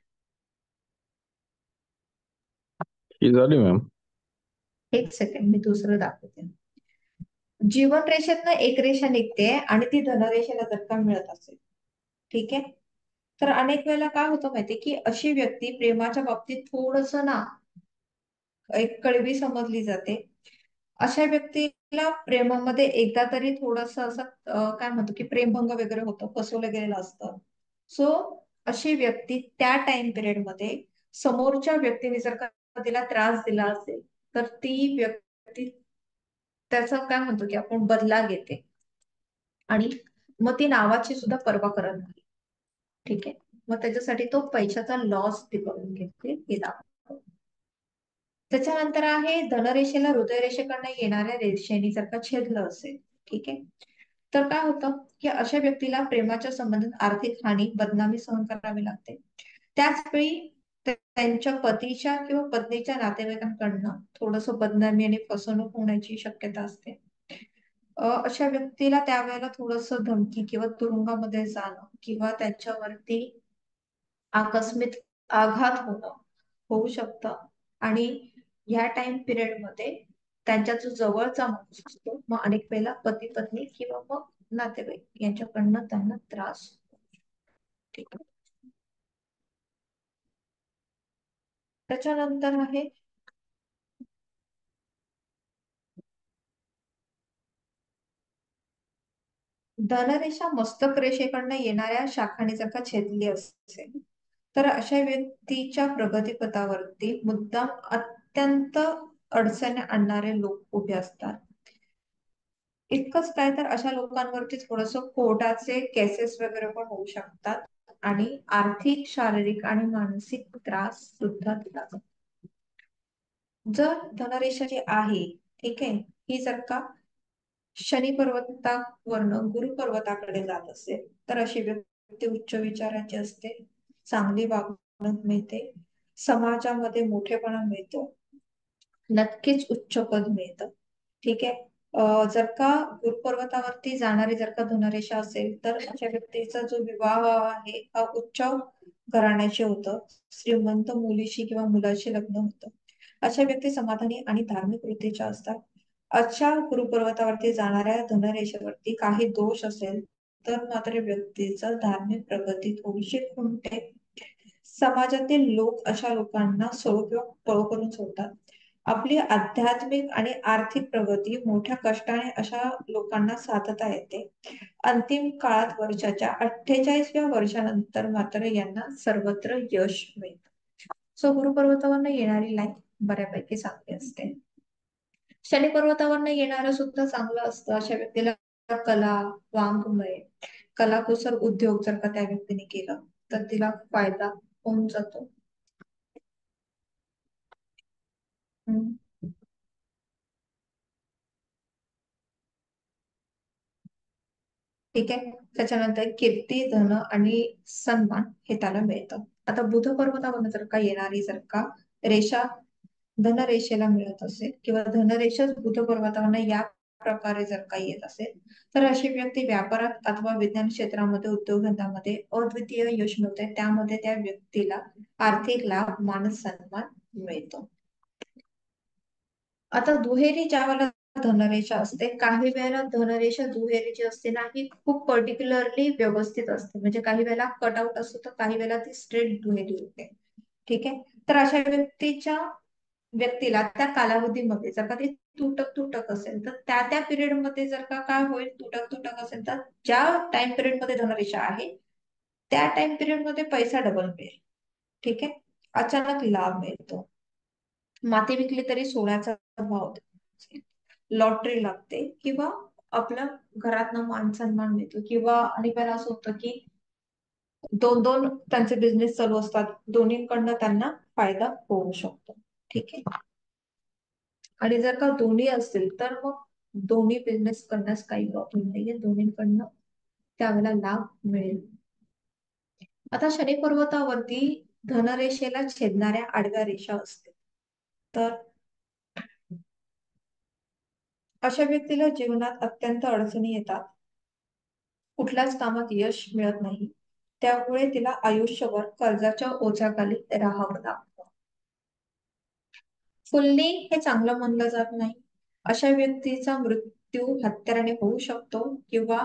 ही झाली मॅम. एक सेकंड, मी दुसरं दाखवते. जीवन रेषेतनं एक रेषा निघते आणि ती धनरेषेला जर का मिळत असेल, ठीक आहे, तर अनेक वेळेला काय होतं माहितीये की अशी व्यक्ती प्रेमाच्या बाबतीत थोडस ना एक कळवी समजली जाते. अशा व्यक्तीला प्रेमामध्ये एकदा तरी थोडस असं काय म्हणतो की प्रेमभंग वगैरे होतं, फसवलं गेलेलं असतं. सो अशी व्यक्ती त्या टाइम पिरियड मध्ये समोरच्या व्यक्तीने जर का तिला त्रास दिला असेल तर ती व्यक्ती त्याचा काय म्हणतो की आपण बदला घेते आणि मग ती नावाची सुद्धा पर्वा करत नाही. ठीक आहे. मग त्याच्यासाठी तो पैशाचा लॉस ती करून घेते हे दाखवतो. त्याच्यानंतर आहे धनरेषेला हृदयरेषेकडनं येणाऱ्या रेषेने जर का छेदलं असेल, ठीक आहे, तर काय होतं की अशा व्यक्तीला प्रेमाच्या संबंधात आर्थिक हानी, बदनामी सहन करावी लागते. त्याच वेळी त्यांच्या पतीच्या किंवा पत्नीच्या नातेवाईकांकडनं थोडस बदनामी आणि फसवणूक होण्याची शक्यता असते. अशा व्यक्तीला त्यावेळेला थोडस धमकी किंवा तुरुंगामध्ये जाणं किंवा त्यांच्यावरती आकस्मिक आघात होणं होऊ शकतं. आणि ह्या टाइम पिरियड मध्ये त्यांच्या जो जवळचा माणूस असतो, मग अनेक वेळेला पती पत्नी किंवा मग नातेवाईक यांच्याकडनं त्यांना त्रास होतो. ठीक आहे. त्याच्यानंतर आहे धनरेषा मस्तक रेषेकडनं येणाऱ्या शाखांनी जर का छेदली असेल तर अशा व्यक्तीच्या प्रगतीपथावरती मुद्दाम अत्यंत अडचणी आणणारे लोक उभे असतात. इतकंच काय तर अशा लोकांवरती थोडस कोर्टाचे केसेस वगैरे पण होऊ शकतात आणि आर्थिक, शारीरिक आणि मानसिक त्रास सुद्धा दिला जातो. जर धनरेषा जी आहे, ठीक आहे, ही जर का शनी पर्वतावरनं गुरु पर्वताकडे जात असेल तर अशी व्यक्ती उच्च विचाराची असते, चांगली वागणूक मिळते, समाजामध्ये मोठेपणा मिळतो, नक्कीच उच्च पद मिळतं. ठीक आहे. जर का गुरुपर्वतावरती जाणारी जर का धनरेषा असेल तर अशा व्यक्तीचा जो विवाह आहे हा उच्च घराण्याचे होतं, श्रीमंत मुलीशी किंवा मुलाशी लग्न होतं. अशा व्यक्ती समाधानी आणि धार्मिक वृत्तीच्या असतात. अशा गुरुपर्वतावरती जाणाऱ्या धनरेषेवरती काही दोष असेल तर मात्र व्यक्तीचं धार्मिक प्रगती थोडीशी खुंटते. समाजातील लोक अशा लोकांना सोडू किंवा पळू करून सोडतात. आपली आध्यात्मिक आणि आर्थिक प्रगती मोठ्या कष्टाने अशा लोकांना साधता येते. अंतिम काळात वर्षाच्या 48व्या वर्षानंतर मात्र यांना सर्वत्र यश मिळतं. सो गुरुपर्वतावरनं येणारी लाईन बऱ्यापैकी चांगली असते. शनी पर्वतावरनं येणारं सुद्धा चांगलं असतं. अशा व्यक्तीला कला, वाङ्मय, कलाकुसर उद्योग जर का त्या व्यक्तीने केलं तर तिला फायदा होऊन जातो. हम्म. ठीक आहे. त्याच्यानंतर कीर्ती, धन आणि सन्मान हे त्याला मिळतं. आता बुध पर्वतावरून जर का येणारी जर का रेषा धनरेषेला मिळत असेल किंवा धनरेषाच बुध पर्वतावरून या प्रकारे जर का येत असेल तर अशी व्यक्ती व्यापारात अथवा विज्ञान क्षेत्रामध्ये, उद्योगधंद्यामध्ये अद्वितीय यश मिळते. त्यामध्ये त्या व्यक्तीला आर्थिक लाभ, मान सन्मान मिळतो. आता दुहेरी ज्या वेळेला धनरेषा असते, काही वेळेला धनरेषा दुहेरीची असते ना ही खूप पर्टिक्युलरली व्यवस्थित असते. म्हणजे काही वेळेला कटआउट असतो तर काही वेळेला ती स्ट्रेट दुहेरी होते. ठीक आहे. तर अशा व्यक्तीला त्या कालावधीमध्ये जर का ते तुटक तुटक असेल तर त्या त्या पिरियड मध्ये जर का काय होईल, तुटक तुटक असेल तर ज्या टाइम पिरियड मध्ये धनरेषा आहे त्या टाइम पिरियड मध्ये पैसा डबल मिळेल. ठीक आहे. अचानक लाभ मिळतो. माती विकली तरी सोन्याचा भाव, लॉटरी लागते किंवा आपल्या घरातनं मान सन्मान मिळतो. किंवा आणि पहिला असं होतं की दोन दोन त्यांचे बिझनेस चालू असतात, दोन्हीकडनं त्यांना फायदा होऊ शकतो. ठीक आहे. आणि जर का दोन्ही असतील तर मग दोन्ही बिझनेस करण्यास काही प्रॉब्लेम नाहीये, दोन्हीकडनं त्यावेळेला लाभ मिळेल. आता शनी पर्वतावरती धनरेषेला छेदणाऱ्या आडव्या रेषा असते तर अशा व्यक्तीला जीवनात अत्यंत अडचणी येतात, कुठल्याच कामात यश मिळत नाही. त्यामुळे तिला आयुष्यभर कर्जाच्या ओझ्याखाली राहावं लागतं. फुल्ली हे चांगलं मानलं जात नाही. अशा व्यक्तीचा मृत्यू हत्याराने होऊ शकतो किंवा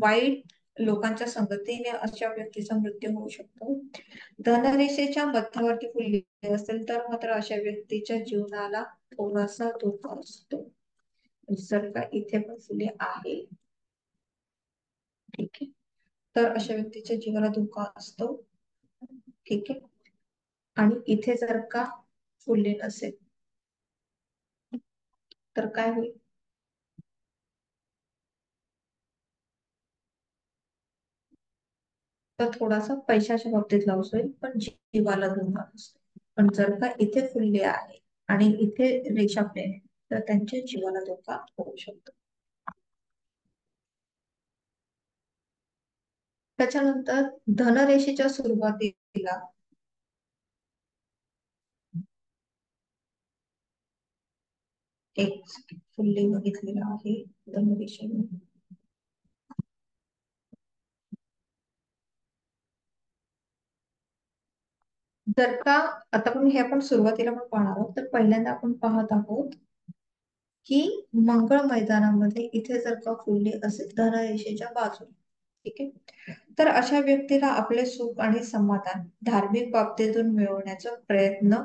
वाईट लोकांच्या संगतीने अशा व्यक्तीचा मृत्यू होऊ शकतो. धनरेषेच्या मध्यावरती फुल्ली असेल तर मात्र अशा व्यक्तीच्या जीवनाला थोडासा धोका असतो. जर का इथे पण फुले आहे, ठीक आहे, तर अशा व्यक्तीच्या जीवाला धोका असतो. ठीक आहे. आणि इथे जर का फुले नसेल तर काय होईल, तर थोडासा पैशाच्या बाबतीत लॉस होईल पण जीवाला धोका नसतो. पण जर का इथे फुलले आहे आणि इथे रेषा प्लेन आहे तर त्यांच्या जीवाला धोका होऊ शकतो. त्याच्यानंतर धनरेषेच्या सुरुवातीला एक फुल्ले बघितलेला आहे धनरेषेने. जर का आता आपण सुरुवातीला पण पाहणार आहोत तर पहिल्यांदा आपण पाहत आहोत की मंगळ मैदानामध्ये इथे जर का फुलली असेल धनरेषेच्या बाजूला, ठीक आहे, तर अशा व्यक्तीला आपले सुख आणि समाधान धार्मिक बाबतीतून मिळवण्याचा प्रयत्न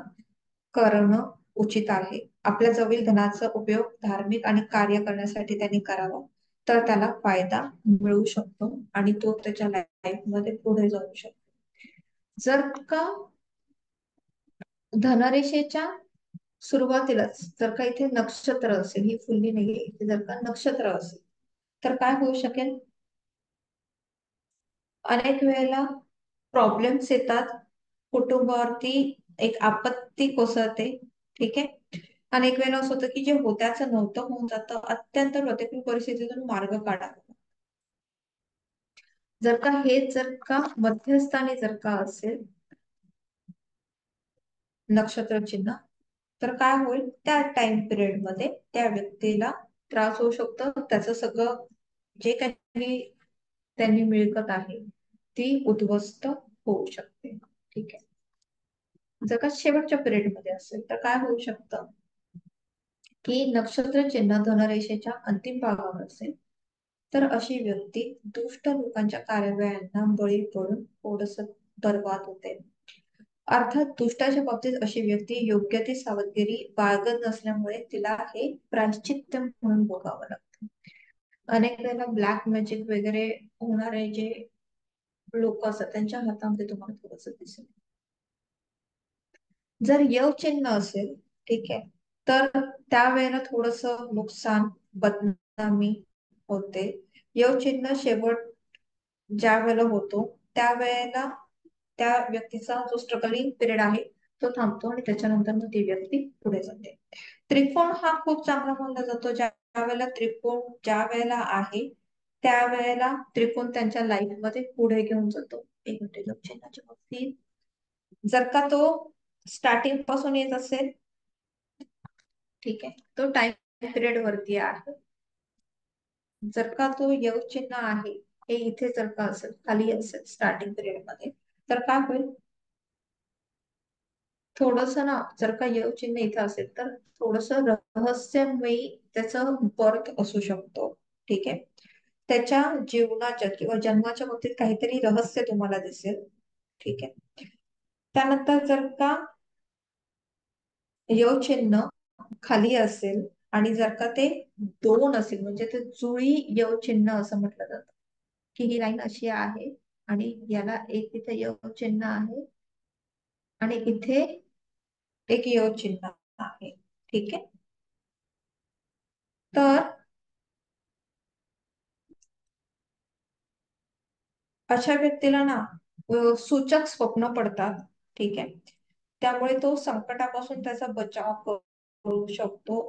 करणं उचित आहे. आपल्या जवळील धनाचा उपयोग धार्मिक आणि कार्य करण्यासाठी त्यांनी करावा तर त्याला फायदा मिळू शकतो आणि तो त्याच्या लाईफ मध्ये पुढे जाऊ शकतो. जर का धनरेषेच्या सुरुवातीलाच जर का इथे नक्षत्र असेल, ही फुल्ली नाहीये, इथे जर का नक्षत्र असेल तर काय होऊ शकेल, अनेक वेळेला प्रॉब्लेम्स येतात, कुटुंबावरती एक आपत्ती कोसळते. ठीक आहे. अनेक वेळेला असं होतं की जे होत्याचं नव्हतं होऊन जातं, अत्यंत प्रतिकूल परिस्थितीतून मार्ग काढा. जर का हे जर का मध्यस्थानी जर का असेल नक्षत्र चिन्ह तर काय होईल, त्या टाइम पिरियड मध्ये त्या व्यक्तीला त्रास होऊ शकतो, त्याचं सगळं जे काही त्यांनी मिळकत आहे ती उद्ध्वस्त होऊ शकते. ठीक आहे. जर का शेवटच्या पिरियड मध्ये असेल तर काय होऊ शकतं की नक्षत्र चिन्ह धनरेषेच्या अंतिम भागावर असेल तर अशी व्यक्ती दुष्ट लोकांच्या कारवायांना बळी पडून थोडस बरबाद होते. अर्थात दुष्टाच्या बाबतीत अशी व्यक्ती योग्य ती सावधगिरी बाळगत नसल्यामुळे तिला हे प्रायश्चित्त म्हणून भोगावं लागतं. अनेक वेळेला ब्लॅक मॅजिक वगैरे होणारे जे लोक असतात त्यांच्या हातामध्ये तुम्हाला थोडस दिसेल. जर यव चिन्ह असेल, ठीक आहे, तर त्यावेळेला थोडस नुकसान, बदनामी होते. यव चिन्ह शेवट ज्या वेळेला होतो त्यावेळेला त्या व्यक्तीचा जो स्ट्रगलिंग पिरियड आहे तो थांबतो आणि त्याच्यानंतर मग ती व्यक्ती पुढे जाते. त्रिकोण हा खूप चांगला मानला जातो. ज्या वेळेला त्रिकोण ज्या वेळेला आहे त्यावेळेला त्रिकोण त्यांच्या लाईफ मध्ये पुढे घेऊन जातो. एक मिनिट, योग चिन्हाच्या बाबतीत जर का तो स्टार्टिंग पासून येत असेल, ठीक आहे, तो टाइम पिरियड वरती आहे. जर का तो योग चिन्ह आहे हे इथे जर का असेल, खाली असेल स्टार्टिंग पिरियड मध्ये, तर काय होईल, थोडस ना, जर का योग चिन्ह इथे असेल तर थोडस रहस्यमयी त्याचं बर्थ असू शकतो. ठीक आहे. त्याच्या जीवनाच्या किंवा जन्माच्या बाबतीत काहीतरी रहस्य तुम्हाला दिसेल. ठीक आहे. त्यानंतर जर का योग चिन्ह खाली असेल आणि जर का ते दोन असेल म्हणजे ते जुळी योग चिन्ह असं म्हटलं जातं की ही लाईन अशी आहे आणि याला एक इथे योग चिन्ह आहे आणि इथे एक योग चिन्ह आहे. ठीक आहे. तर अशा व्यक्तीला ना सूचक स्वप्न पडतात. ठीक आहे. त्यामुळे तो संकटापासून त्याचा बचाव करू शकतो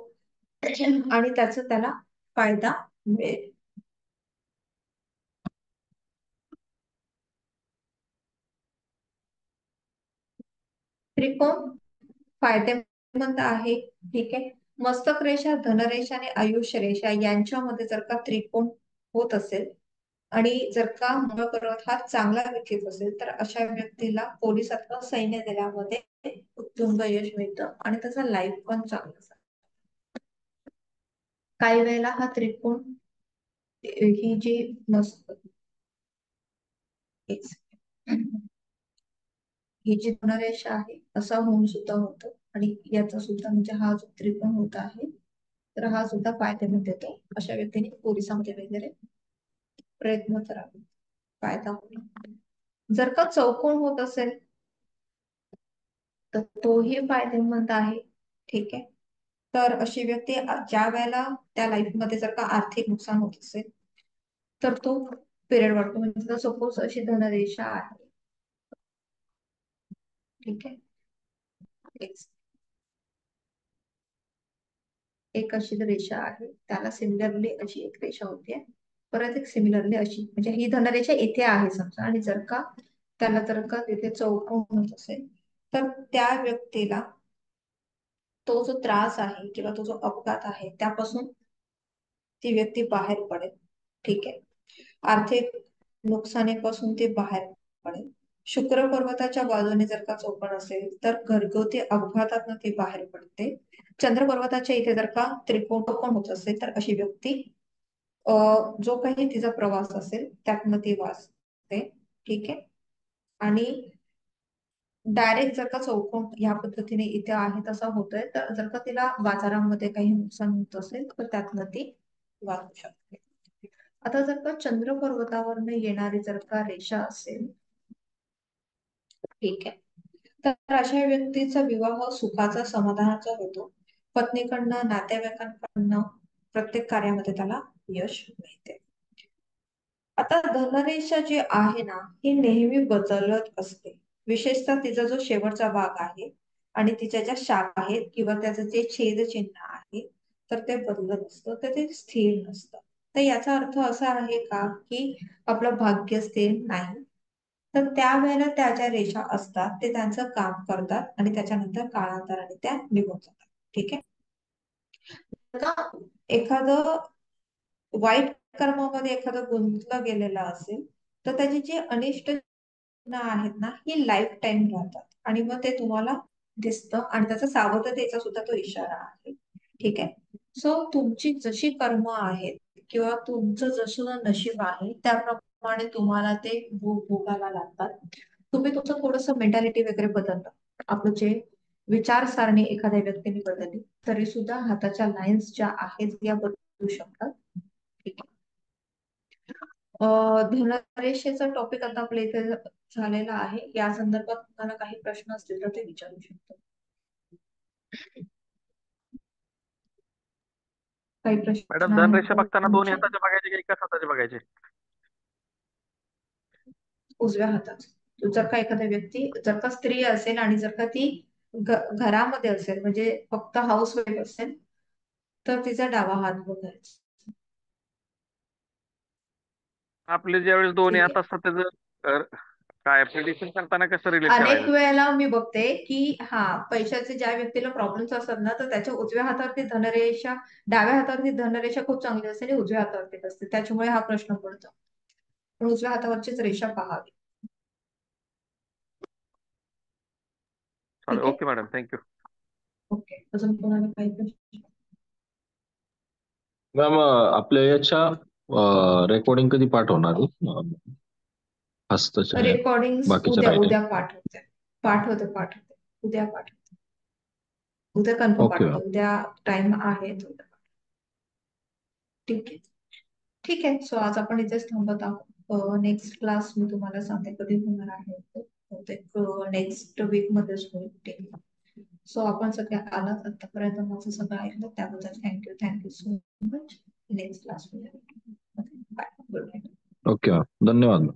आणि त्याचा त्याला फायदा मिळेल. त्रिकोण फायदेमंद आहे. ठीक आहे. मस्तक रेषा, धनरेषा आणि आयुष्य रेषा यांच्यामध्ये जर का त्रिकोण होत असेल आणि जर का मंगळ पर्वत हा चांगला व्यक्तीच असेल तर अशा व्यक्तीला पोलिसात किंवा सैन्य दलामध्ये उत्तुंग यश मिळतं आणि त्याचा लाईफ पण चांगला असतं. काही वेळेला हा त्रिकोण ही जी मस्त ही जी धनरेषा आहे असा होऊन सुद्धा होतं आणि याचा सुद्धा म्हणजे हा जो त्रिकोण होत आहे तर हा सुद्धा फायदेमध्ये देतो. अशा व्यक्तीने पोलिसांमध्ये वगैरे प्रयत्न करावे, फायदा होईल. जर का चौकोन होत असेल तर तोही फायदेमंद आहे. ठीक आहे. तर अशी व्यक्ती ज्या वेळेला त्या लाईफ मध्ये जर का आर्थिक नुकसान होत असेल तर तो पिरियड वाटतो. म्हणजे सपोज अशी धनरेषा आहे, ठीक आहे, एक अशी रेषा आहे, त्याला सिमिलरली अशी एक रेषा होती, परत एक सिमिलरली अशी, म्हणजे ही धनरेषा इथे आहे समजा आणि जर का त्याला जर का तिथे चौकोन होत असेल तर त्या व्यक्तीला तो जो त्रास आहे किंवा तो जो अपघात आहे त्यापासून ती व्यक्ती बाहेर पडेल. ठीक आहे. आर्थिक नुकसानीपासून ती बाहेर पडेल. शुक्र पर्वताच्या बाजूने जर का चौकोन असेल तर घरगुती अपघातात ती बाहेर पडते. चंद्र पर्वताच्या इथे जर का त्रिकोण होत असेल तर अशी व्यक्ती जो काही तिचा प्रवास असेल त्यातनं ती वाचते. ठीक आहे. आणि डायरेक्ट जर का चौकोन ह्या पद्धतीने इथे आहे तसा होतोय तर जर का तिला बाजारामध्ये काही नुकसान होत असेल तर त्यातनं ती वाचू शकते. आता जर का चंद्र पर्वतावरनं येणारी जर का रेषा असेल, ठीक आहे, तर अशा व्यक्तीचा विवाह सुखाचा, समाधानाचा होतो. पत्नीकडनं, नातेवाईकांकडनं प्रत्येक कार्यामध्ये त्याला यश मिळते. आता धनरेषा जी आहे ना ही नेहमी बदलत असते. विशेषतः तिचा जो शेवटचा भाग आहे आणि तिच्या ज्या शाखा आहेत किंवा त्याचं जे छेद चिन्ह आहे तर ते बदलत असतं, तर ते स्थिर नसतं. तर याचा अर्थ असा आहे का की आपलं भाग्य स्थिर नाही, तर त्यावेळेला त्या ज्या रेषा असतात ते त्यांचं काम करतात आणि त्याच्यानंतर काळांतराने त्या निघून जातात. ठीक आहे. एखादं वाईट कर्मामध्ये एखादं गुंतलं गेलेलं असेल तर त्याची जी अनिष्ट चिन्ह आहेत ना ही लाईफ टाईम राहतात आणि मग ते तुम्हाला दिसतं आणि त्याचा सावधतेचा सुद्धा तो इशारा आहे. ठीक आहे. सो तुमची जशी कर्म आहेत किंवा तुमचं जसं नशीब आहे त्याप्रमाणे तुम्हाला ते भोग भोगायला लागतात. तुम्ही तुमचं थोडस मेंटॅलिटी वगैरे बदललं, आपलं जे विचारसरणी एखाद्या व्यक्तीने बदलली तरी सुद्धा हाताच्या लाईन्स ज्या आहेत या बदलू शकतात. ठीक आहे. धनरेषेचा टॉपिक आता आपल्या इथे झालेला आहे. या संदर्भात तुम्हाला काही प्रश्न असतील तर ते विचारू शकतो. काही प्रश्न मॅडम आहेत धनरेषा का बघताना दोन्ही तुमचे? हाताचे बघायचे की एकाच हाताचे बघायचे? उजव्या हाताचा. जर का एखादा व्यक्ती, जर का स्त्री असेल आणि जर का ती घरामध्ये असेल म्हणजे फक्त हाऊस वाईफ असेल तर तिचा डावा हात बघायचा. आपले ज्यावेळेस दोन्ही ठीक हात आहे. असतात त्याचं काय प्रिडिक्शन करताना कसं रिलेट अनेक करायचं? वेळेला मी बघते की पैशाचे ज्या व्यक्तीला प्रॉब्लेम्स असतात ना तर त्याच्या उजव्या हातावरती धनरेषा, डाव्या हातावरती धनरेषा खूप चांगली असते आणि उजव्या हातावरती असते, त्याच्यामुळे हा प्रश्न पडतो. पण उजव्या हातावरचीच रेषा पाहावी. चालेल, ठीक आहे. Okay madam, thank you. ओके. अजून कोणाला काही प्रश्न? मॅम आपल्या याच्या रेकॉर्डिंग कधी पाठवणार हस्तच्या रेकॉर्डिंग बाकीच्या उद्या रायटिंग? उद्या पाठवते उद्या पाठवते. उद्या कन्फर्म ओके मॅम. पाठवते. उद्या टाइम आहे तर उद्या. ठीक आहे. ठीक आहे. सो आज आपण इथेच थांबत आहोत. नेक्स्ट क्लास मी तुम्हाला सांगते कधी होणार आहे तो. बहुतेक नेक्स्ट वीक मध्येच होईल. ठीक आहे. सो आपण सगळे आलात आतापर्यंत, माझं सगळं ऐकलं त्याबद्दल thank you so much. Next class मध्ये bye. Good night. Okay ma'am, धन्यवाद.